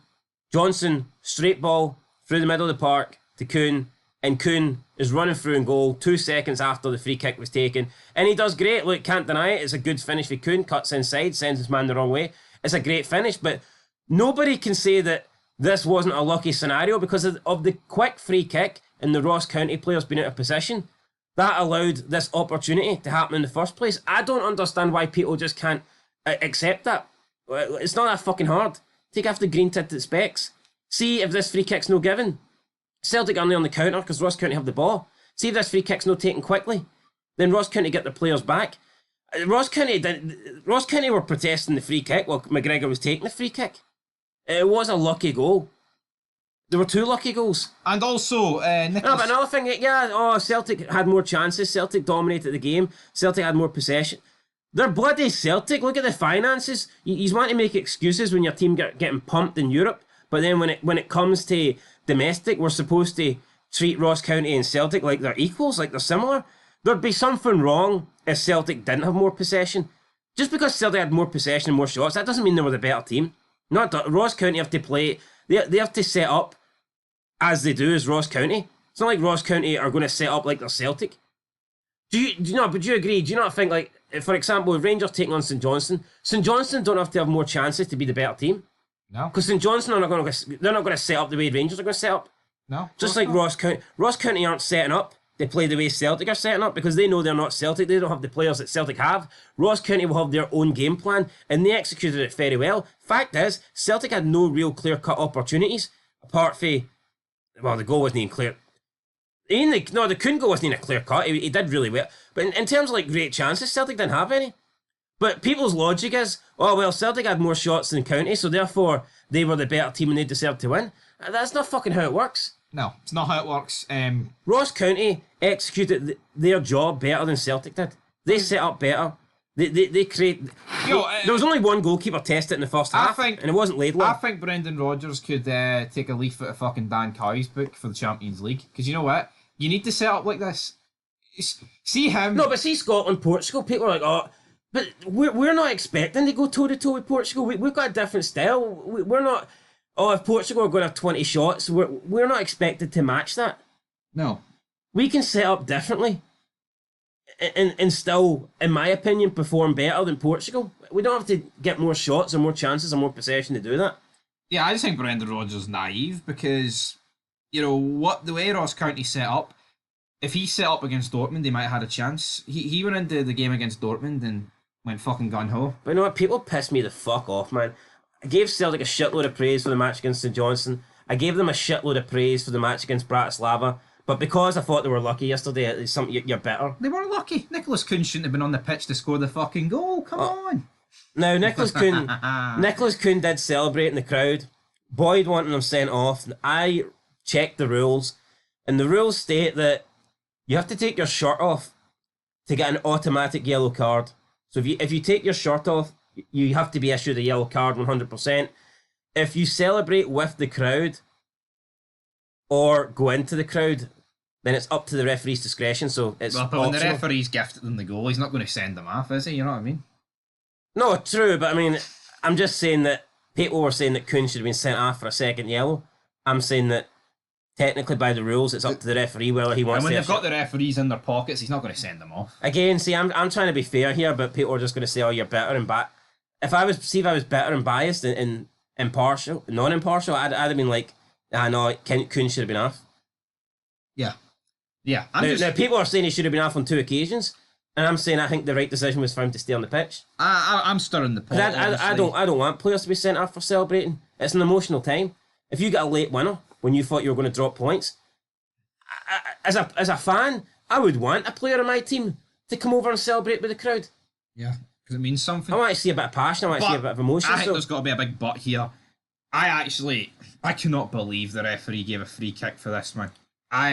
[SPEAKER 1] Johnson, straight ball through the middle of the park to Kuhn. And Kuhn is running through in goal 2 seconds after the free kick was taken. And he does great. Look, can't deny it. It's a good finish for Kuhn. Cuts inside, sends his man the wrong way. It's a great finish. But nobody can say that this wasn't a lucky scenario because of the quick free kick and the Ross County players being out of position. That allowed this opportunity to happen in the first place. I don't understand why people just can't accept that. It's not that fucking hard. Take off the green tinted specs. See if this free kick's no given. Celtic are on the counter because Ross County have the ball. See if this free kick's no taken quickly. Then Ross County get their players back. Ross County were protesting the free kick while McGregor was taking the free kick. It was a lucky goal. There were 2 lucky goals.
[SPEAKER 2] And also, Nicholas...
[SPEAKER 1] No, but another thing, Celtic had more chances. Celtic dominated the game. Celtic had more possession. They're bloody Celtic. Look at the finances. You want to make excuses when your team getting pumped in Europe, but then when it comes to domestic, we're supposed to treat Ross County and Celtic like they're equals, like they're similar. There'd be something wrong if Celtic didn't have more possession. Just because Celtic had more possession and more shots, that doesn't mean they were the better team. Ross County have to play. They have to set up as they do as Ross County. It's not like Ross County are going to set up like they're Celtic. Do you agree? Do you not think, for example, if Rangers taking on St Johnstone don't have to have more chances to be the better team?
[SPEAKER 2] No.
[SPEAKER 1] Because St Johnstone they're not going to set up the way Rangers are going to set up.
[SPEAKER 2] No.
[SPEAKER 1] Just like Ross County. Ross County aren't setting up. They play the way Celtic are setting up because they know they're not Celtic. They don't have the players that Celtic have. Ross County will have their own game plan, and they executed it very well. Fact is, Celtic had no real clear-cut opportunities, apart from... Well, the goal wasn't even clear. The Kuhn goal wasn't even a clear-cut. He did really well. But in terms of great chances, Celtic didn't have any. But people's logic is, Celtic had more shots than County, so therefore they were the better team and they deserved to win. That's not fucking how it works.
[SPEAKER 2] No, it's not how it works.
[SPEAKER 1] Ross County executed their job better than Celtic did. They set up better. They create... there was only one goalkeeper tested in the first half, and it wasn't Laidlaw.
[SPEAKER 2] I think Brendan Rodgers could take a leaf out of fucking Dan Cowie's book for the Champions League. Because you know what? You need to set up like this. See him...
[SPEAKER 1] No, but see Scotland, Portugal, people are like, but we're not expecting to go toe-to-toe with Portugal. We've got a different style. We're not... if Portugal are going to have 20 shots, we're not expected to match that.
[SPEAKER 2] No.
[SPEAKER 1] We can set up differently and still, in my opinion, perform better than Portugal. We don't have to get more shots or more chances or more possession to do that.
[SPEAKER 2] Yeah, I just think Brendan Rodgers is naive because, the way Ross County set up, if he set up against Dortmund, they might have had a chance. He went into the game against Dortmund and went fucking gun-ho.
[SPEAKER 1] But you know what? People piss me the fuck off, man. I gave Celtic a shitload of praise for the match against St Johnstone. I gave them a shitload of praise for the match against Bratislava. But because I thought they were lucky yesterday, it's something you're better.
[SPEAKER 2] They were lucky. Nicholas Kuhn shouldn't have been on the pitch to score the fucking goal. Come on.
[SPEAKER 1] Now, Nicholas Kuhn did celebrate in the crowd. Boyd wanting him sent off. I checked the rules, and the rules state that you have to take your shirt off to get an automatic yellow card. So if you take your shirt off, you have to be issued a yellow card 100%. If you celebrate with the crowd or go into the crowd, then it's up to the referee's discretion. So it's
[SPEAKER 2] Well, but when the
[SPEAKER 1] optional.
[SPEAKER 2] referee's gifted them the goal, he's not going to send them off, is he? You know what I mean?
[SPEAKER 1] No, true, but I mean, I'm just saying that people were saying that Kuhn should have been sent off for a second yellow. I'm saying that technically by the rules, it's up to the referee whether he
[SPEAKER 2] And
[SPEAKER 1] wants
[SPEAKER 2] when
[SPEAKER 1] to.
[SPEAKER 2] they've got the referees in their pockets, he's not going to send them off.
[SPEAKER 1] Again, see, I'm trying to be fair here, but people are just going to say, "Oh, you're better and biased." If I was better and biased and impartial, non-impartial, I'd have been like, "Ah, no, Kuhn should have been off."
[SPEAKER 2] Yeah. Yeah.
[SPEAKER 1] Now, people are saying he should have been off on 2 occasions, and I'm saying I think the right decision was for him to stay on the pitch.
[SPEAKER 2] I'm stirring the pot.
[SPEAKER 1] I don't want players to be sent off for celebrating. It's an emotional time. If you get a late winner when you thought you were going to drop points, as a fan, I would want a player on my team to come over and celebrate with the crowd.
[SPEAKER 2] Yeah, because it means something.
[SPEAKER 1] I want to see a bit of passion. I want to see a bit of emotion.
[SPEAKER 2] I think there's got to be a big but here. I cannot believe the referee gave a free kick for this, man. I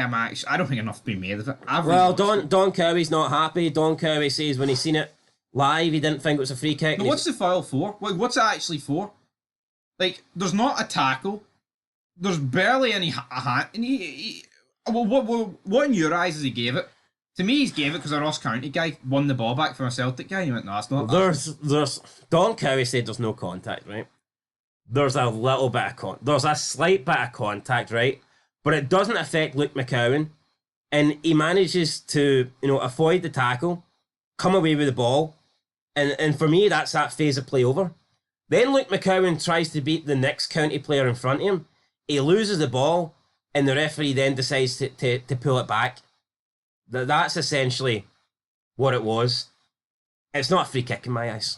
[SPEAKER 2] don't think enough's been made of it.
[SPEAKER 1] Well, Don Cowie's not happy. Don Cowie says when he seen it live, he didn't think it was a free kick.
[SPEAKER 2] But what's the foul for? What's it actually for? Like, there's not a tackle. There's barely any hand. And what in your eyes has he gave it? To me, he's gave it because a Ross County guy won the ball back from a Celtic guy. And he went, no, it's not.
[SPEAKER 1] There's Don Cowie said there's no contact, right? There's a little bit of there's a slight bit of contact, right? But it doesn't affect Luke McCowan, and he manages to, avoid the tackle, come away with the ball, and for me, that's that phase of play over. Then Luke McCowan tries to beat the next county player in front of him. He loses the ball, and the referee then decides to pull it back. That's essentially what it was. It's not a free kick in my eyes.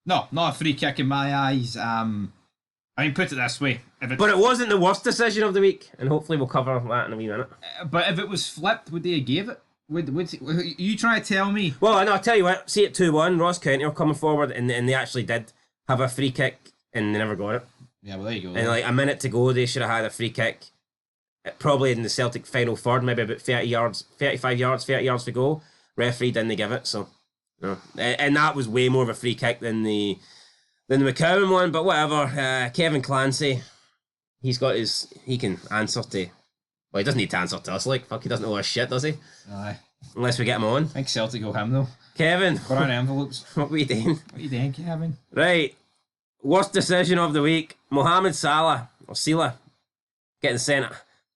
[SPEAKER 2] No, not a free kick in my eyes. I mean, put it this way.
[SPEAKER 1] But it wasn't the worst decision of the week, and hopefully we'll cover that in a wee minute.
[SPEAKER 2] But if it was flipped, would they have gave it? Would you try to tell me?
[SPEAKER 1] Well, I know. I'll tell you what. See it 2-1. Ross County are coming forward, and they actually did have a free kick, and they never got it.
[SPEAKER 2] Yeah, well, there you go.
[SPEAKER 1] And like a minute to go, they should have had a free kick. Probably in the Celtic final third, maybe about 30 yards to go. Referee didn't give it, so no. And that was way more of a free kick than the McCowan one, but whatever. Kevin Clancy, he can answer to. Well, he doesn't need to answer to us. Like, fuck, he doesn't know our shit, does he?
[SPEAKER 2] Aye.
[SPEAKER 1] Unless we get him on.
[SPEAKER 2] I think Celtic will him though.
[SPEAKER 1] Kevin,
[SPEAKER 2] Brown envelopes.
[SPEAKER 1] what were you doing?
[SPEAKER 2] What are you doing, Kevin?
[SPEAKER 1] Right. Worst decision of the week: Mohamed Salah or Sila getting sent.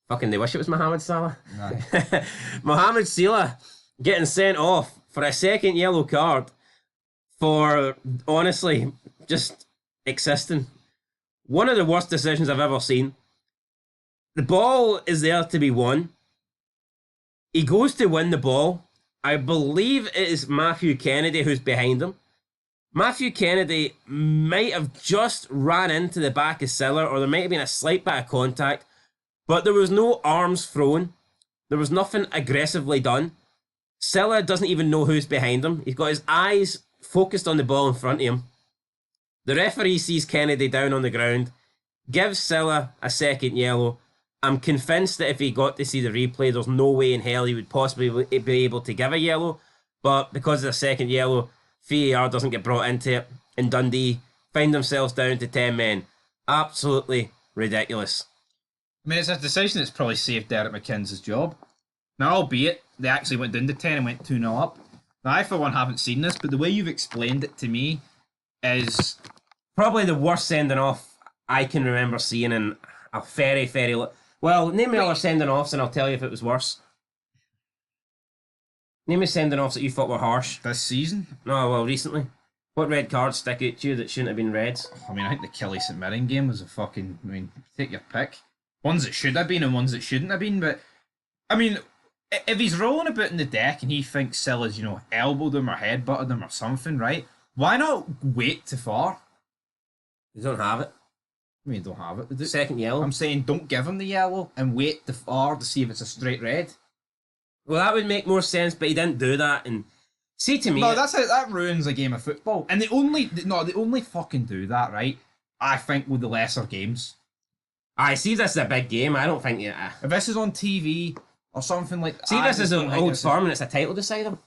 [SPEAKER 1] Fucking, they wish it was Mohamed Salah.
[SPEAKER 2] Aye.
[SPEAKER 1] Mohamed Sila getting sent off for a second yellow card for honestly just existing. One of the worst decisions I've ever seen. The ball is there to be won. He goes to win the ball. I believe it is Matthew Kennedy who's behind him. Matthew Kennedy might have just ran into the back of Silla, or there might have been a slight bit of contact, but there was no arms thrown. There was nothing aggressively done. Silla doesn't even know who's behind him. He's got his eyes focused on the ball in front of him. The referee sees Kennedy down on the ground, gives Silla a second yellow. I'm convinced that if he got to see the replay, there's no way in hell he would possibly be able to give a yellow. But because of the second yellow, VAR doesn't get brought into it, and Dundee find themselves down to 10 men. Absolutely ridiculous.
[SPEAKER 2] I mean, it's a decision that's probably saved Derek McKinnon's job. Now, albeit they actually went down to 10 and went 2-0 up. Now, I, for one, haven't seen this, but the way you've explained it to me is
[SPEAKER 1] probably the worst sending off I can remember seeing in a very, very... Well, name me other sending offs and I'll tell you if it was worse. Name me sending offs that you thought were harsh.
[SPEAKER 2] this season.
[SPEAKER 1] No, well, recently. What red cards stick out to you that shouldn't have been reds?
[SPEAKER 2] I mean, I think the Kelly St Mirren game was a fucking... I mean, take your pick. Ones that should have been and ones that shouldn't have been, but... I mean, if he's rolling about in the deck and he thinks Silla's, elbowed him or headbutted him or something, right? Why not wait to far?
[SPEAKER 1] You don't have it.
[SPEAKER 2] I mean, you don't have it.
[SPEAKER 1] Second yellow.
[SPEAKER 2] I'm saying don't give him the yellow and wait to far to see if it's a straight red.
[SPEAKER 1] Well, that would make more sense, but he didn't do that. And see, to me,
[SPEAKER 2] No, that ruins a game of football. And they only fucking do that, right? I think with the lesser games.
[SPEAKER 1] I see this is a big game. I don't think
[SPEAKER 2] If this is on TV or something like,
[SPEAKER 1] see this is an Old Firm and it's a title decider.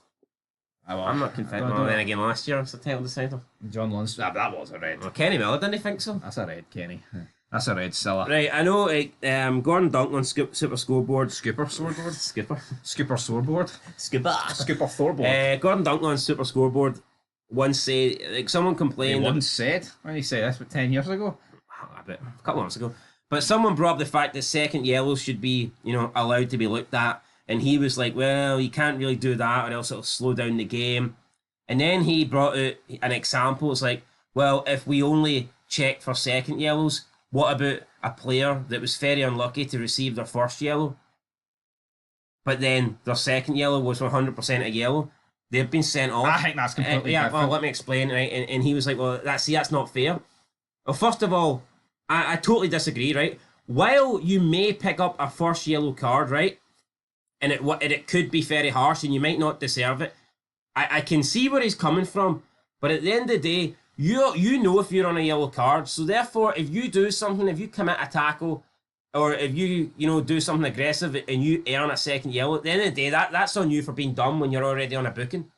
[SPEAKER 1] I'm not convinced. Well, then again, last year it's a title decider.
[SPEAKER 2] John Lunn's that was a red.
[SPEAKER 1] Well, Kenny Miller didn't think so.
[SPEAKER 2] That's a red, Kenny. That's a red seller.
[SPEAKER 1] Right, I know. Gordon Duncan on Super Scoreboard.
[SPEAKER 2] Scooper Scoreboard.
[SPEAKER 1] Skipper.
[SPEAKER 2] Scooper Scoreboard.
[SPEAKER 1] Skipper.
[SPEAKER 2] Scooper Thorboard.
[SPEAKER 1] Gordon Duncan on Super Scoreboard once said, like, someone complained.
[SPEAKER 2] He once said, when he said this, 10 years ago?
[SPEAKER 1] A couple months ago. But someone brought up the fact that second yellows should be, allowed to be looked at. And he was like, well, you can't really do that or else it'll slow down the game. And then he brought out an example. It's like, well, if we only checked for second yellows, what about a player that was very unlucky to receive their first yellow, but then their second yellow was 100% a yellow? They've been sent off.
[SPEAKER 2] I think that's completely different.
[SPEAKER 1] Well, let me explain, right? And he was like, well, that's not fair. Well, first of all, I totally disagree, right? While you may pick up a first yellow card, right, and it could be very harsh and you might not deserve it, I can see where he's coming from, but at the end of the day, you know if you're on a yellow card, so therefore if you do something, if you commit a tackle, or if you do something aggressive and you earn a second yellow, at the end of the day, that's on you for being dumb when you're already on a booking.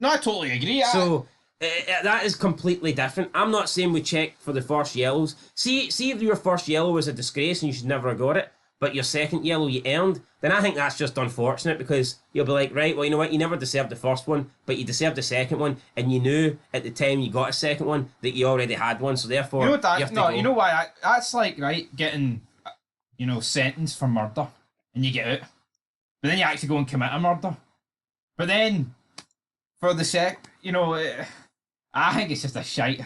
[SPEAKER 2] No, I totally agree.
[SPEAKER 1] So that is completely different. I'm not saying we check for the first yellows. See if your first yellow was a disgrace and you should never have got it, but your second yellow you earned, then I think that's just unfortunate, because you'll be like, right, well, you know what, you never deserved the first one, but you deserved the second one, and you knew at the time you got a second one that you already had one, so therefore
[SPEAKER 2] you know why that's like, right, getting sentenced for murder and you get out, but then you actually go and commit a murder, but then for the I think it's just a shite.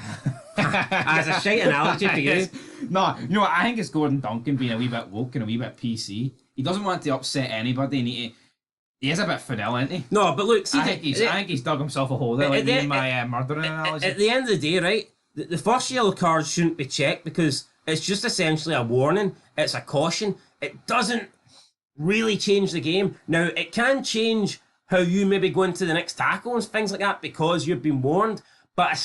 [SPEAKER 1] As a shite analogy for you.
[SPEAKER 2] No, you know what? I think it's Gordon Duncan being a wee bit woke and a wee bit PC. He doesn't want to upset anybody, and he is a bit fidel, isn't he?
[SPEAKER 1] No, but look, see,
[SPEAKER 2] I think he's dug himself a hole there, like me and my murdering analogy.
[SPEAKER 1] At the end of the day, right, the first yellow card shouldn't be checked because it's just essentially a warning. It's a caution. It doesn't really change the game. Now, it can change how you maybe go into the next tackle and things like that because you've been warned. But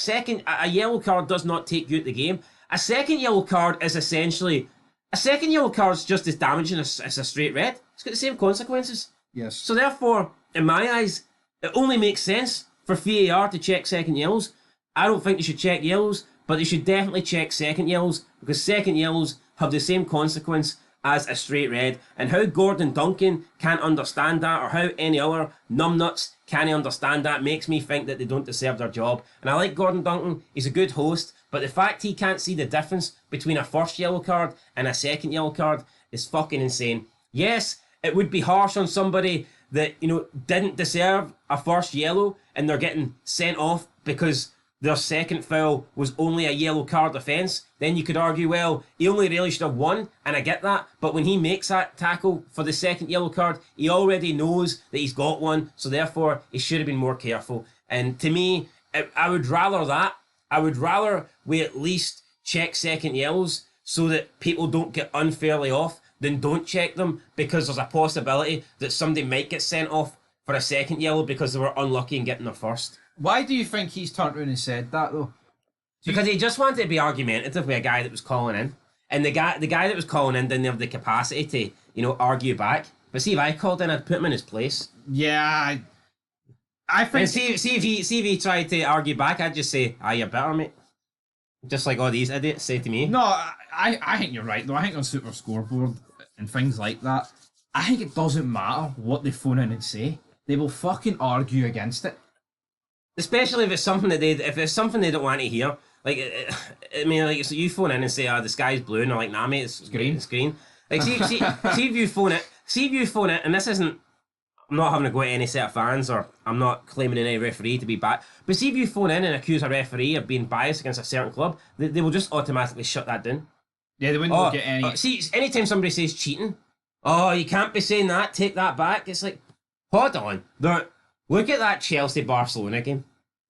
[SPEAKER 1] a yellow card does not take you out the game. A second yellow card is essentially, a second yellow card is just as damaging as a straight red. It's got the same consequences.
[SPEAKER 2] Yes.
[SPEAKER 1] So therefore, in my eyes, it only makes sense for VAR to check second yellows. I don't think they should check yellows, but they should definitely check second yellows, because second yellows have the same consequence as a straight red. And how Gordon Duncan can't understand that, or how any other numbnuts can't understand that, makes me think that they don't deserve their job. And I like Gordon Duncan, he's a good host, but the fact he can't see the difference between a first yellow card and a second yellow card is fucking insane. Yes, it would be harsh on somebody that, didn't deserve a first yellow and they're getting sent off because their second foul was only a yellow card offence. Then you could argue, well, he only really should have won, and I get that. But when he makes that tackle for the second yellow card, he already knows that he's got one, so therefore he should have been more careful. And to me, I would rather that. I would rather we at least check second yellows so that people don't get unfairly off than don't check them, because there's a possibility that somebody might get sent off for a second yellow because they were unlucky in getting their first.
[SPEAKER 2] Why do you think he's turned around and said that, though?
[SPEAKER 1] Because he just wanted to be argumentative with a guy that was calling in. And the guy that was calling in didn't have the capacity to, argue back. But see, if I called in, I'd put him in his place.
[SPEAKER 2] Yeah, I think...
[SPEAKER 1] And see if he tried to argue back, I'd just say, you're better, mate. Just like all these idiots say to me.
[SPEAKER 2] No, I think you're right, though. I think on Super Scoreboard and things like that, I think it doesn't matter what they phone in and say. They will fucking argue against it.
[SPEAKER 1] Especially if it's something that they don't want to hear. Like, so you phone in and say, the sky's blue, and they're like, nah, mate, it's green. It's green. Like, see if you phone it, and this isn't, I'm not having to go at any set of fans, or I'm not claiming any referee to be bad, but see if you phone in and accuse a referee of being biased against a certain club, they will just automatically shut that down.
[SPEAKER 2] Yeah, they wouldn't get any...
[SPEAKER 1] see, anytime somebody says cheating, you can't be saying that, take that back, it's like, hold on, look at that Chelsea-Barcelona game.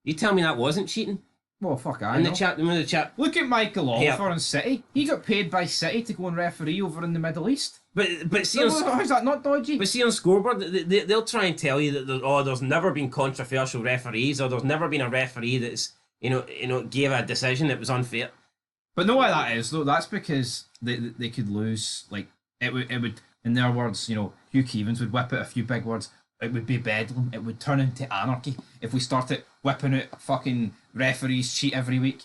[SPEAKER 1] You tell me that wasn't cheating?
[SPEAKER 2] Well, fuck, I
[SPEAKER 1] in
[SPEAKER 2] know.
[SPEAKER 1] the chat.
[SPEAKER 2] Look at Michael Oliver in City. He got paid by City to go and referee over in the Middle East.
[SPEAKER 1] But see,
[SPEAKER 2] how's that not dodgy?
[SPEAKER 1] But see, on Scoreboard, they'll try and tell you that there's never been controversial referees, or there's never been a referee that's gave a decision that was unfair.
[SPEAKER 2] But know why that is, though? That's because they could lose. Like it would in their words, Hugh Keevans would whip out a few big words. It would be bedlam. It would turn into anarchy if we started whipping out fucking referees cheat every week.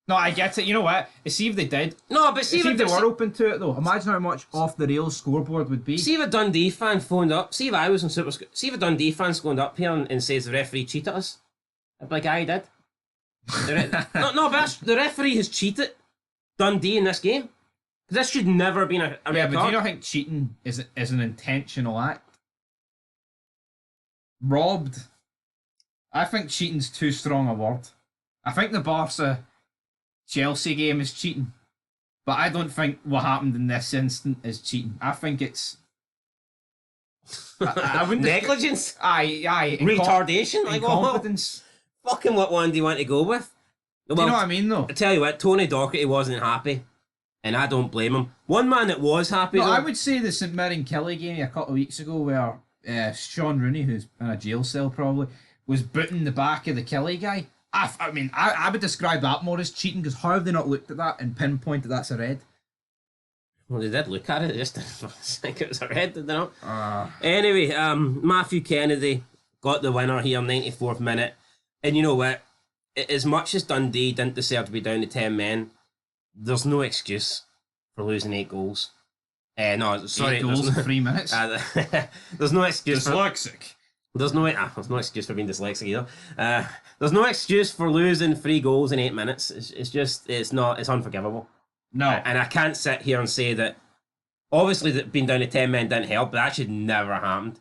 [SPEAKER 2] No, I get it. You know what? See if they did.
[SPEAKER 1] No, but
[SPEAKER 2] See if they were open to it though. Imagine how much off the rails scoreboard would be.
[SPEAKER 1] See if a Dundee fan phoned up. See if I was in Super. See if a Dundee fan phoned up here and says the referee cheated us. I'd be like, I did. No, but the referee has cheated Dundee in this game. This should never have been a red
[SPEAKER 2] but
[SPEAKER 1] card.
[SPEAKER 2] do you not think cheating is an intentional act? Robbed. I think cheating's too strong a word. I think the Barca Chelsea game is cheating, but I don't think what happened in this instant is cheating. I think it's I wouldn't
[SPEAKER 1] negligence.
[SPEAKER 2] Aye,
[SPEAKER 1] retardation. Like
[SPEAKER 2] incompetence.
[SPEAKER 1] Fucking what one do you want to go with?
[SPEAKER 2] Well, do you know what I mean though?
[SPEAKER 1] I tell you what, Tony Docherty wasn't happy, and I don't blame him. One man that was happy.
[SPEAKER 2] No,
[SPEAKER 1] though,
[SPEAKER 2] I would say the St Mirren Kelly game a couple of weeks ago, where Sean Rooney, who's in a jail cell probably, was booting the back of the Kelly guy. I mean, I would describe that more as cheating, because how have they not looked at that and pinpointed that's a red?
[SPEAKER 1] Well, they did look at it, they just didn't think it was a red, did they not? Anyway, Matthew Kennedy got the winner here, 94th minute. And you know what? As much as Dundee didn't deserve to be down to 10 men, there's no excuse for losing 8 goals. No, sorry.
[SPEAKER 2] 8 goals in 3 minutes?
[SPEAKER 1] There's no excuse.
[SPEAKER 2] Dyslexic.
[SPEAKER 1] There's no excuse for being dyslexic either. There's no excuse for losing 3 goals in 8 minutes. It's unforgivable.
[SPEAKER 2] No.
[SPEAKER 1] And I can't sit here and say that, obviously that being down to 10 men didn't help, but that should never have happened.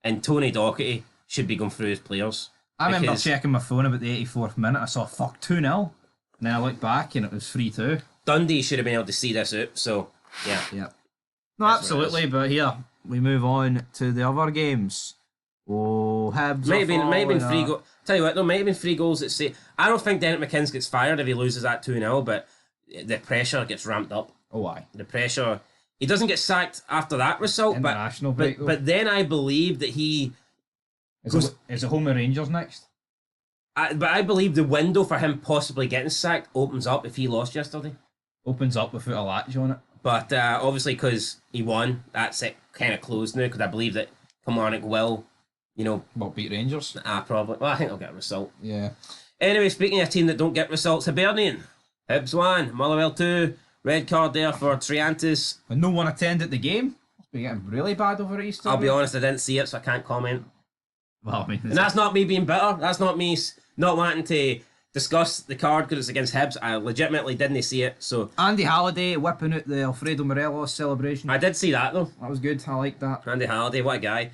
[SPEAKER 1] And Tony Docherty should be going through his players.
[SPEAKER 2] I remember checking my phone about the 84th minute. I saw 2-0. And then I looked back and it was 3-2.
[SPEAKER 1] Dundee should have been able to see this out, so yeah.
[SPEAKER 2] Yeah. No, absolutely, but here, we move on to the other games. Oh, Hibs.
[SPEAKER 1] Maybe 3 goals. Tell you what, though, maybe 3 goals that say. I don't think Dennis McKinns gets fired if he loses that 2-0, but the pressure gets ramped up.
[SPEAKER 2] Oh, aye.
[SPEAKER 1] The pressure. He doesn't get sacked after that result,
[SPEAKER 2] International break,
[SPEAKER 1] but then I believe that he.
[SPEAKER 2] Is it home of Rangers next?
[SPEAKER 1] But I believe the window for him possibly getting sacked opens up if he lost yesterday.
[SPEAKER 2] Opens up without a latch on it.
[SPEAKER 1] But obviously, because he won, that's it kind of closed now, because I believe that Kilmarnock will,
[SPEAKER 2] beat Rangers?
[SPEAKER 1] Probably. Well, I think they'll get a result.
[SPEAKER 2] Yeah.
[SPEAKER 1] Anyway, speaking of a team that don't get results, Aberdeen. Hibs 1, Motherwell 2. Red card there for Triantis.
[SPEAKER 2] And no one attended the game? Must be getting really bad over Easter.
[SPEAKER 1] I'll be honest, I didn't see it, so I can't comment.
[SPEAKER 2] Well, I mean...
[SPEAKER 1] And that's not me being bitter. That's not me not wanting to discuss the card because it's against Hibs. I legitimately didn't see it, so...
[SPEAKER 2] Andy Halliday whipping out the Alfredo Morelos celebration.
[SPEAKER 1] I did see that, though.
[SPEAKER 2] That was good. I like that.
[SPEAKER 1] Andy Halliday, what a guy.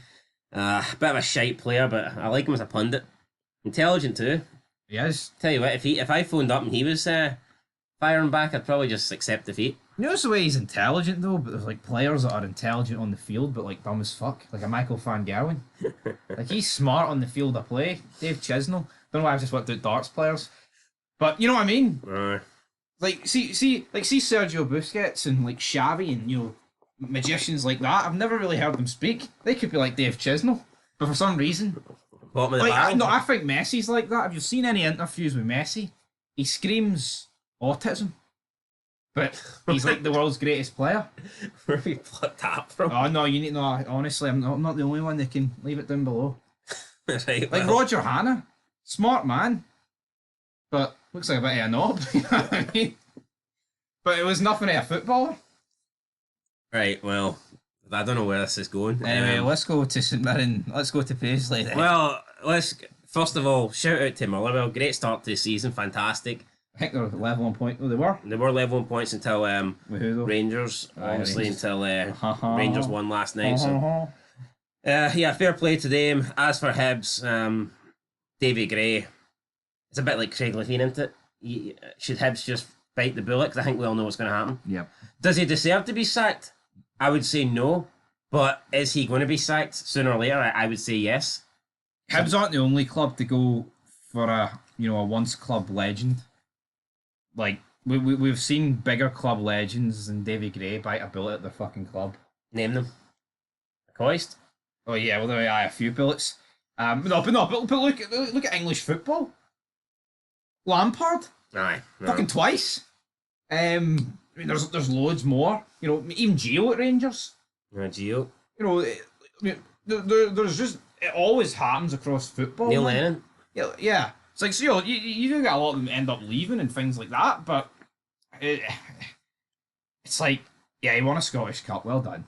[SPEAKER 1] Bit of a shite player, but I like him as a pundit. Intelligent, too.
[SPEAKER 2] He is.
[SPEAKER 1] Tell you what, if I phoned up and he was firing back, I'd probably just accept defeat.
[SPEAKER 2] You notice the way he's intelligent, though, but there's, players that are intelligent on the field, but, dumb as fuck. Like a Michael Van Gerwen. He's smart on the field of play. Dave Chisnell. Don't know why I've just worked out darts players. But, you know what I mean? See Sergio Busquets and, Xavi and, magicians like that. I've never really heard them speak. They could be like Dave Chisnell. But for some reason... I think Messi's like that. Have you seen any interviews with Messi? He screams autism. But he's the world's greatest player.
[SPEAKER 1] Where have you plucked that from?
[SPEAKER 2] Oh no, you need no. Honestly, I'm not the only one that can leave it down below.
[SPEAKER 1] Right,
[SPEAKER 2] Roger Hanna, smart man, but looks like a bit of a knob. You know what I mean? But it was nothing of a footballer.
[SPEAKER 1] Right. Well, I don't know where this is going.
[SPEAKER 2] Anyway, let's go to St Mirren. Let's go to Paisley then.
[SPEAKER 1] Well, first of all, shout out to Motherwell. Great start to the season. Fantastic.
[SPEAKER 2] I think they're level on point. Oh, they were?
[SPEAKER 1] They were level on points until
[SPEAKER 2] Rangers.
[SPEAKER 1] Rangers, obviously, until Rangers won last night. So, fair play to them. As for Hibs, Davy Gray, it's a bit like Craig Levein, isn't it? Should Hibs just bite the bullet? Because I think we all know what's going to happen.
[SPEAKER 2] Yep.
[SPEAKER 1] Does he deserve to be sacked? I would say no. But is he going to be sacked sooner or later? I would say yes.
[SPEAKER 2] Hibs aren't the only club to go for a once club legend. We've seen bigger club legends than Davy Gray bite a bullet at their fucking club.
[SPEAKER 1] Name them. Coist?
[SPEAKER 2] Oh yeah, well there are a few bullets. But look at English football. Lampard,
[SPEAKER 1] Aye. No.
[SPEAKER 2] fucking twice. I mean, there's loads more. You know, even Gio at Rangers.
[SPEAKER 1] Gio.
[SPEAKER 2] You know, I mean, there's just it always happens across football.
[SPEAKER 1] Neil
[SPEAKER 2] man.
[SPEAKER 1] Lennon.
[SPEAKER 2] Yeah, yeah. It's like, so, you know, you do get a lot of them end up leaving and things like that, but it's like, yeah, he won a Scottish Cup. Well done.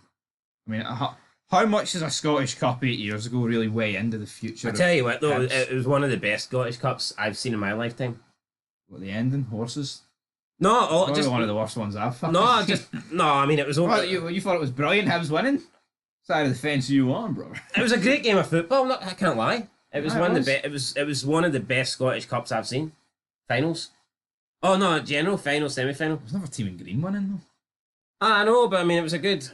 [SPEAKER 2] I mean, how much does a Scottish Cup 8 years ago really weigh into the future?
[SPEAKER 1] I tell you what, though,
[SPEAKER 2] Hibs?
[SPEAKER 1] it was one of the best Scottish Cups I've seen in my lifetime.
[SPEAKER 2] What, the ending? Horses?
[SPEAKER 1] No,
[SPEAKER 2] Probably
[SPEAKER 1] just
[SPEAKER 2] one of the worst ones I've fucking
[SPEAKER 1] no,
[SPEAKER 2] seen.
[SPEAKER 1] no. I mean, it was over.
[SPEAKER 2] What, you thought it was brilliant, Hibs winning? Side of the fence you on, bro.
[SPEAKER 1] It was a great game of football. I can't lie. It was
[SPEAKER 2] Yeah,
[SPEAKER 1] one
[SPEAKER 2] it
[SPEAKER 1] of the it was one of the best Scottish Cups I've seen. Finals. Oh no, general final, semi-final.
[SPEAKER 2] There's never team in green winning though.
[SPEAKER 1] I know, but I mean, it was a good.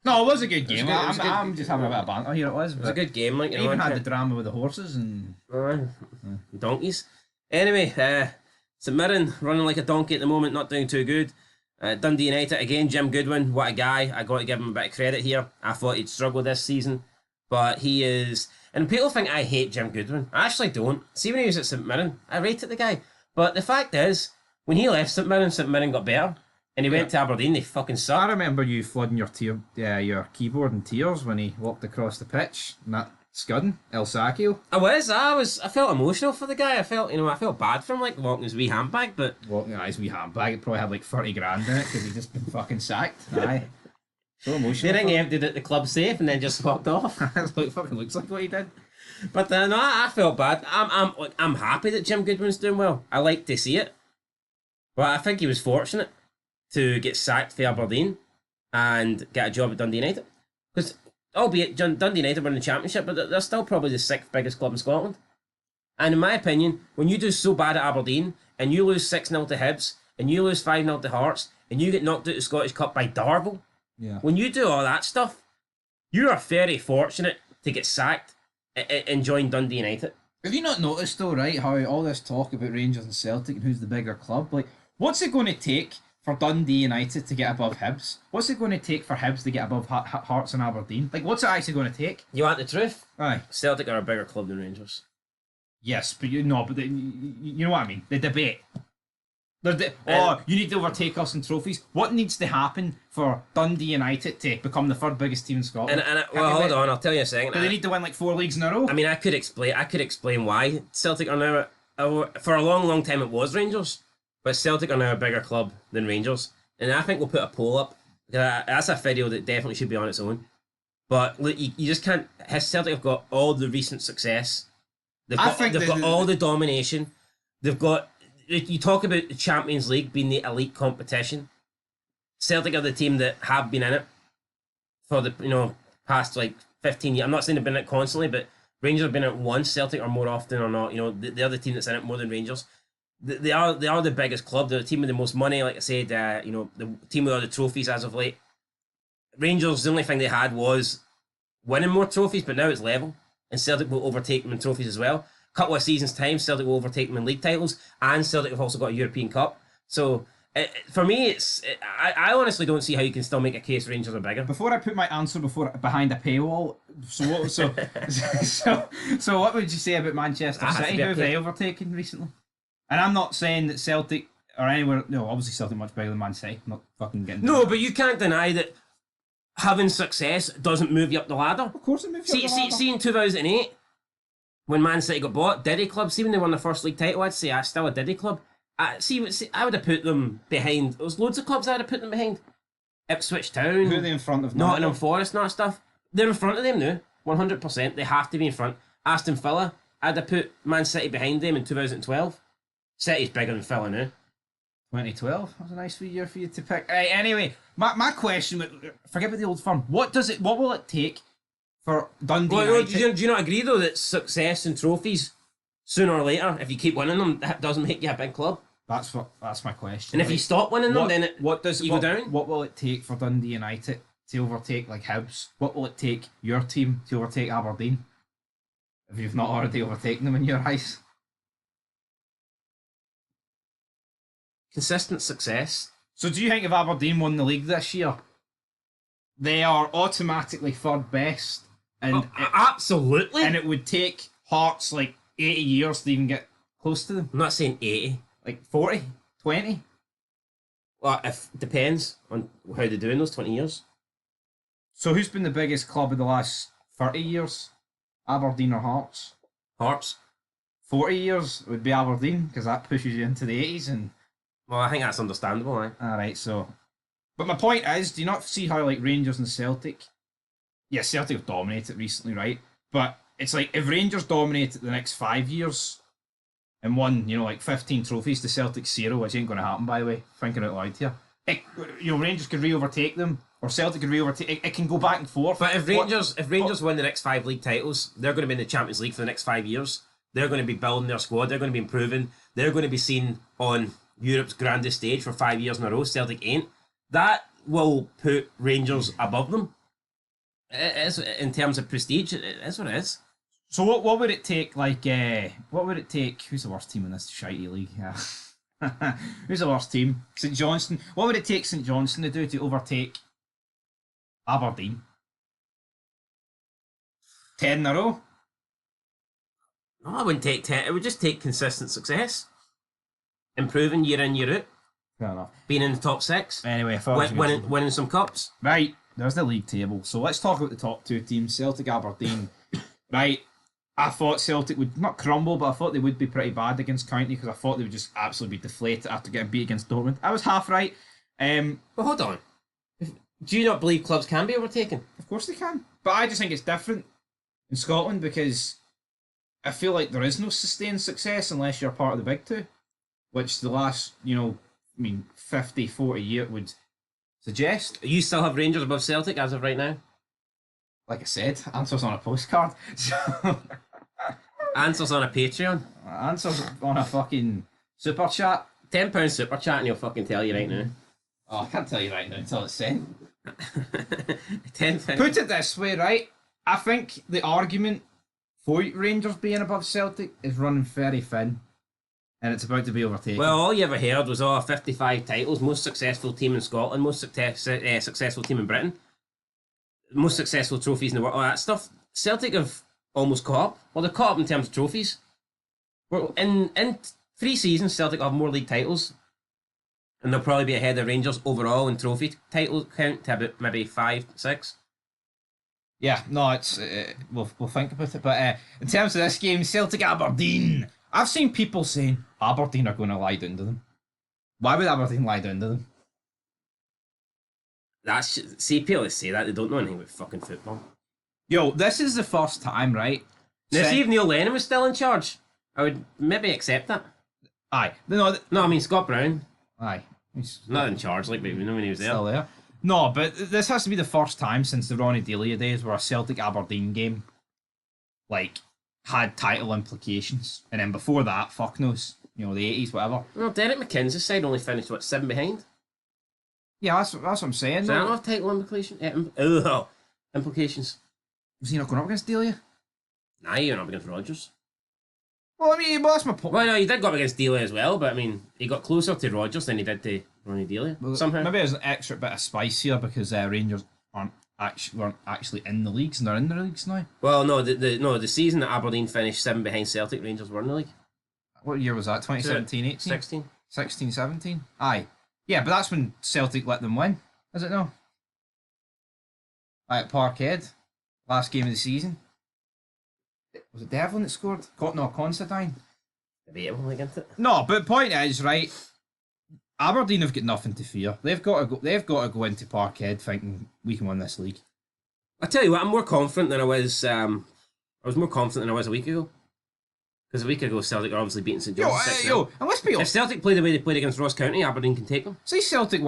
[SPEAKER 2] No, it was a good game.
[SPEAKER 1] good- it was a good-
[SPEAKER 2] I'm just having a bit of banter here. It was.
[SPEAKER 1] It was a good game, like
[SPEAKER 2] It
[SPEAKER 1] you know.
[SPEAKER 2] even had the
[SPEAKER 1] and-
[SPEAKER 2] drama with the horses and.
[SPEAKER 1] donkeys. Anyway, St Mirren running like a donkey at the moment, not doing too good. Dundee United again, Jim Goodwin, what a guy. I got to give him a bit of credit here. I thought he'd struggle this season, but he is. And people think I hate Jim Goodwin. I actually don't. See, when he was at St Mirren, I rated the guy. But the fact is, when he left St Mirren got better. And he went to Aberdeen, they fucking
[SPEAKER 2] I
[SPEAKER 1] sucked.
[SPEAKER 2] remember you flooding your keyboard in tears when he walked across the pitch and that scudding El Sacchio.
[SPEAKER 1] I felt emotional for the guy. I felt bad for him, like walking his wee handbag, but
[SPEAKER 2] Walking his wee handbag, it probably had like 30 grand in it because he'd just been fucking sacked. Aye. So emotional.
[SPEAKER 1] they think he emptied it the club safe and then just walked off.
[SPEAKER 2] Fucking looks like what he did.
[SPEAKER 1] But no, I felt bad. I'm happy that Jim Goodwin's doing well. I like to see it. But I think he was fortunate to get sacked for Aberdeen and get a job at Dundee United. Because, albeit Dundee United were in the Championship, but they're still probably the sixth biggest club in Scotland. And in my opinion, when you do so bad at Aberdeen and you lose 6-0 to Hibs and you lose 5-0 to Hearts and you get knocked out of the Scottish Cup by Darvel, when you do all that stuff, you are very fortunate to get sacked and join Dundee United.
[SPEAKER 2] Have you not noticed though, right, how all this talk about Rangers and Celtic and who's the bigger club, like, what's it going to take for Dundee United to get above Hibs? What's it going to take for Hibs to get above Hearts and Aberdeen? Like, what's it actually going to take?
[SPEAKER 1] You want the truth?
[SPEAKER 2] Aye.
[SPEAKER 1] Celtic are a bigger club than Rangers.
[SPEAKER 2] Yes, but you know what I mean. The debate. You need to overtake us in trophies. What needs to happen for Dundee United to become the third biggest team in Scotland?
[SPEAKER 1] Hold on, I'll tell you a second.
[SPEAKER 2] Do they need to win like 4 leagues in a row?
[SPEAKER 1] I mean, I could explain why Celtic are now. For a long, long time, it was Rangers, but Celtic are now a bigger club than Rangers, and I think we'll put a poll up. That's a video that definitely should be on its own. But look, you just can't. Celtic have got all the recent success. They've got all the domination. They've got. You talk about the Champions League being the elite competition. Celtic are the team that have been in it for the past like 15 years. I'm not saying they've been in it constantly, but Rangers have been in it once. Celtic are more often or not. The other team that's in it more than Rangers. They are the biggest club. They're the team with the most money. Like I said, the team with all the trophies as of late. Rangers, the only thing they had was winning more trophies, but now it's level, and Celtic will overtake them in trophies as well. Couple of seasons' time, Celtic will overtake them in league titles, and Celtic have also got a European Cup. So, for me, I honestly don't see how you can still make a case Rangers are bigger.
[SPEAKER 2] Before I put my answer behind a paywall, so what would you say about Manchester City? Who have they overtaken recently? And I'm not saying that Celtic or anywhere. No, obviously Celtic much bigger than Man City. I'm not fucking getting.
[SPEAKER 1] No, but you can't deny that having success doesn't move you up the ladder.
[SPEAKER 2] Of course it moves you up the ladder.
[SPEAKER 1] See, in 2008. When Man City got bought, Diddy Club, see when they won the first league title, I'd say still a Diddy Club. See, I would have put them behind. There was loads of clubs I would have put them behind. Ipswich Town.
[SPEAKER 2] Who are they in front of?
[SPEAKER 1] Nottingham Forest and that stuff. They're in front of them now, 100%. They have to be in front. Aston Villa, I'd have put Man City behind them in 2012. City's bigger than Villa now.
[SPEAKER 2] 2012. That was a nice year for you to pick. Anyway, my question, forget about the old firm. What will it take for Dundee United?
[SPEAKER 1] Do you not agree though that success and trophies, sooner or later, if you keep winning them, that doesn't make you a big club?
[SPEAKER 2] That's my question.
[SPEAKER 1] And if you stop winning them, then you go down.
[SPEAKER 2] What will it take for Dundee United to overtake like Hibs? What will it take your team to overtake Aberdeen? If you've not already overtaken them in your eyes.
[SPEAKER 1] Consistent success.
[SPEAKER 2] So do you think if Aberdeen won the league this year, they are automatically third best? And
[SPEAKER 1] absolutely.
[SPEAKER 2] And it would take Hearts like 80 years to even get close to them.
[SPEAKER 1] I'm not saying 80.
[SPEAKER 2] Like 40? 20?
[SPEAKER 1] Well, if depends on how they do in those 20 years.
[SPEAKER 2] So who's been the biggest club of the last 30 years? Aberdeen or Hearts?
[SPEAKER 1] Hearts.
[SPEAKER 2] 40 years would be Aberdeen, because that pushes you into the 80s. And
[SPEAKER 1] Well, I think that's understandable, eh?
[SPEAKER 2] alright, so. But my point is, do you not see how, like, Rangers and Celtic? Yeah, Celtic have dominated recently, right? But it's like, if Rangers dominate it the next 5 years and won, you know, like 15 trophies to Celtic's 0, which ain't going to happen, by the way, thinking out loud here. You know, Rangers could re-overtake them, or Celtic could re-overtake. It can go back and forth.
[SPEAKER 1] But if Rangers win the next 5 league titles, they're going to be in the Champions League for the next 5 years. They're going to be building their squad. They're going to be improving. They're going to be seen on Europe's grandest stage for 5 years in a row. Celtic ain't. That will put Rangers above them. It is, in terms of prestige, it is what it is.
[SPEAKER 2] So what would it take? Like, what would it take? Who's the worst team in this shitey league? Who's the worst team? St Johnstone. What would it take St Johnstone to do to overtake Aberdeen? 10 in a row?
[SPEAKER 1] No, I wouldn't take 10. It would just take consistent success. Improving year in, year out.
[SPEAKER 2] Fair enough.
[SPEAKER 1] Being in the top 6.
[SPEAKER 2] Anyway, I thought
[SPEAKER 1] winning some cups.
[SPEAKER 2] Right, there's the league table. So let's talk about the top 2 teams, Celtic, Aberdeen. Right, I thought Celtic would not crumble, but I thought they would be pretty bad against County, because I thought they would just absolutely be deflated after getting beat against Dortmund. I was half right.
[SPEAKER 1] But hold on. Do you not believe clubs can be overtaken?
[SPEAKER 2] Of course they can. But I just think it's different in Scotland, because I feel like there is no sustained success unless you're part of the big 2, which the last, 50, 40 years would suggest.
[SPEAKER 1] You still have Rangers above Celtic as of right now?
[SPEAKER 2] Like I said, answers on a postcard.
[SPEAKER 1] Answers on a Patreon.
[SPEAKER 2] Answers on a fucking super chat.
[SPEAKER 1] £10 super chat and he'll fucking tell you right now.
[SPEAKER 2] Oh, I can't tell you right now until it's sent.
[SPEAKER 1] £10.
[SPEAKER 2] Put it this way, right? I think the argument for Rangers being above Celtic is running very thin, and it's about to be overtaken.
[SPEAKER 1] Well, all you ever heard was 55 titles, most successful team in Scotland, most successful team in Britain, most successful trophies in the world, all that stuff. Celtic have almost caught up. Well, they've caught up in terms of trophies. Well, in 3 seasons, Celtic have more league titles, and they'll probably be ahead of Rangers overall in trophy title count to about maybe 5, 6.
[SPEAKER 2] Yeah, no, it's we'll think about it. But in terms of this game, Celtic Aberdeen, I've seen people saying Aberdeen are going to lie down to them. Why would Aberdeen lie down to them?
[SPEAKER 1] See, people say that they don't know anything about fucking football.
[SPEAKER 2] Yo, this is the first time, right?
[SPEAKER 1] Now, see if Neil Lennon was still in charge, I would maybe accept that.
[SPEAKER 2] Aye, no,
[SPEAKER 1] I mean Scott Brown.
[SPEAKER 2] Aye, he's
[SPEAKER 1] Not in charge, like, but we know when he was there.
[SPEAKER 2] still there. No, but this has to be the first time since the Ronnie Delia days where a Celtic Aberdeen game, like, had title implications. And then before that, fuck knows, the 80s, whatever.
[SPEAKER 1] Well, Derek McKenzie's side only finished, 7 behind?
[SPEAKER 2] Yeah, that's what I'm saying.
[SPEAKER 1] So I don't have title implications.
[SPEAKER 2] Was he not going up against Delia?
[SPEAKER 1] Nah, you're not up against Rodgers.
[SPEAKER 2] Well, I mean, that's my point.
[SPEAKER 1] Well, no, he did go up against Delia as well, but I mean, he got closer to Rodgers than he did to Ronnie Delia, somehow.
[SPEAKER 2] Maybe there's an extra bit of spice here because Rangers weren't actually in the leagues, and they're in the leagues now.
[SPEAKER 1] Well, no, the season that Aberdeen finished 7 behind Celtic, Rangers were in the league.
[SPEAKER 2] What year was that? 2017, 18?
[SPEAKER 1] 16.
[SPEAKER 2] 16, 17? Aye. Yeah, but that's when Celtic let them win, is it no? At Parkhead, last game of the season. Was it Devlin that scored? No, Considine.
[SPEAKER 1] Debatable, like, isn't it?
[SPEAKER 2] No, but point is, right, Aberdeen have got nothing to fear. They've got to go into Parkhead thinking we can win this league.
[SPEAKER 1] I tell you what, I'm more confident than I was. I was more confident than I was a week ago. Because a week ago, Celtic are obviously beating St John's 6-0.
[SPEAKER 2] And let's be honest.
[SPEAKER 1] If Celtic play the way they played against Ross County, Aberdeen can take them.
[SPEAKER 2] Say Celtic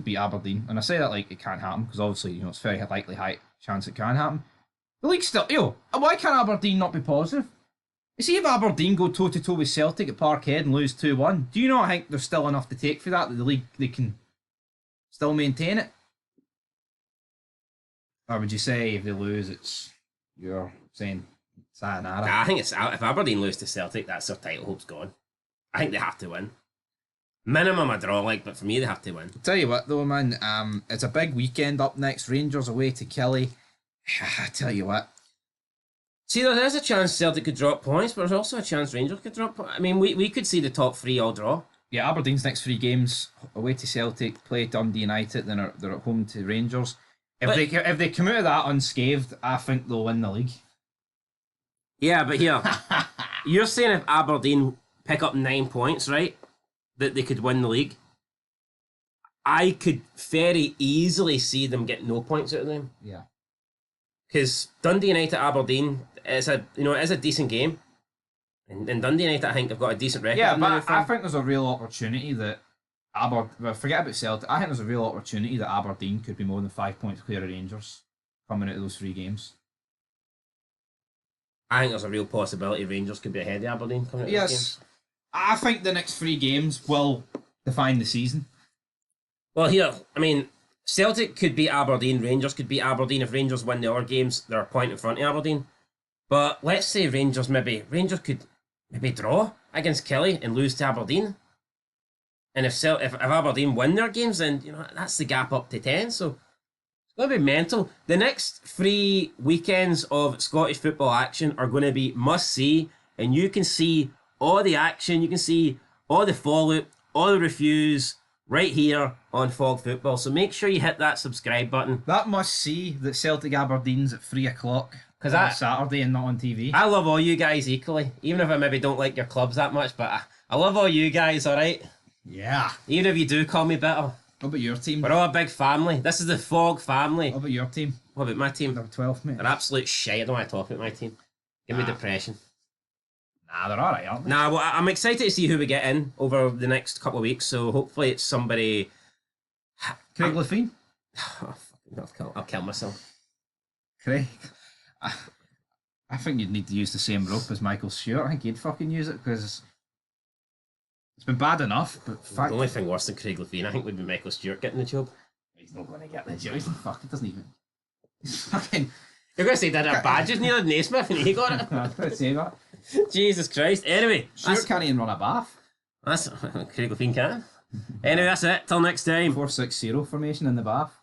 [SPEAKER 2] beat Aberdeen, and I say that like it can't happen because obviously it's very likely high chance it can happen. The league's still why can't Aberdeen not be positive? You see, if Aberdeen go toe to toe with Celtic at Parkhead and lose 2-1, do you not think there's still enough to take for that the league they can still maintain it? Or would you say if they lose, you're saying sayonara?
[SPEAKER 1] Nah, I think if Aberdeen lose to Celtic, that's their title hope's gone. I think they have to win. Minimum a draw, but for me they have to win.
[SPEAKER 2] Tell you what though, man, it's a big weekend up next. Rangers away to Killie. I tell you what.
[SPEAKER 1] See, there's a chance Celtic could drop points, but there's also a chance Rangers could drop points. I mean, we could see the top 3 all draw.
[SPEAKER 2] yeah, Aberdeen's next 3 games: away to Celtic, play Dundee United, then they're at home to Rangers. If they come out of that unscathed, I think they'll win the league.
[SPEAKER 1] Yeah, but here, you're saying if Aberdeen pick up 9 points, right, that they could win the league. I could very easily see them get no points out of them.
[SPEAKER 2] Yeah.
[SPEAKER 1] Because Dundee United Aberdeen is a decent game. And Dundee United, I think, have got a decent record.
[SPEAKER 2] Yeah, but I think there's a real opportunity that forget about Celtic. I think there's a real opportunity that Aberdeen could be more than 5 points clear of Rangers coming out of those 3 games.
[SPEAKER 1] I think there's a real possibility Rangers could be ahead of Aberdeen coming out of those games.
[SPEAKER 2] I think the next 3 games will define the season.
[SPEAKER 1] Well, here, I mean, Celtic could beat Aberdeen, Rangers could beat Aberdeen. If Rangers win the other games, they're a point in front of Aberdeen. But let's say Rangers could maybe draw against Kelly and lose to Aberdeen. And if Aberdeen win their games, then that's the gap up to 10. So it's going to be mental. The next 3 weekends of Scottish football action are going to be must see, and you can see all the action, you can see all the fallout, all the reviews right here on Fog Football. So make sure you hit that subscribe button.
[SPEAKER 2] That must see that Celtic Aberdeen's at 3 o'clock on Saturday and not on TV.
[SPEAKER 1] I love all you guys equally, even if I maybe don't like your clubs that much, but I love all you guys, alright?
[SPEAKER 2] Yeah.
[SPEAKER 1] Even if you do call me bitter.
[SPEAKER 2] What about your team?
[SPEAKER 1] We're all a big family. This is the Fog family.
[SPEAKER 2] What about your team?
[SPEAKER 1] What about my team?
[SPEAKER 2] They're 12th, mate.
[SPEAKER 1] They're absolute shit. I don't want to talk about my team. Give me depression.
[SPEAKER 2] Nah, they're alright, aren't they?
[SPEAKER 1] Nah, well, I'm excited to see who we get in over the next couple of weeks, so hopefully it's somebody...
[SPEAKER 2] Craig Lefine?
[SPEAKER 1] Oh, I'll kill myself.
[SPEAKER 2] Craig? I think you'd need to use the same rope as Michael Stewart. I think he'd fucking use it, because it's been bad enough, but
[SPEAKER 1] The only thing worse than Craig Lefine, I think, would be Michael Stewart getting the job.
[SPEAKER 2] He's not going to get the job. He doesn't even... He's fucking...
[SPEAKER 1] You're going to say that our badges near Naismith and he got it?
[SPEAKER 2] I was going to say that.
[SPEAKER 1] Jesus Christ. Anyway.
[SPEAKER 2] Stewart can't even run a bath.
[SPEAKER 1] That's Craig Lefine can. Anyway, that's it. Till next time.
[SPEAKER 2] 4-6-0 formation in the bath.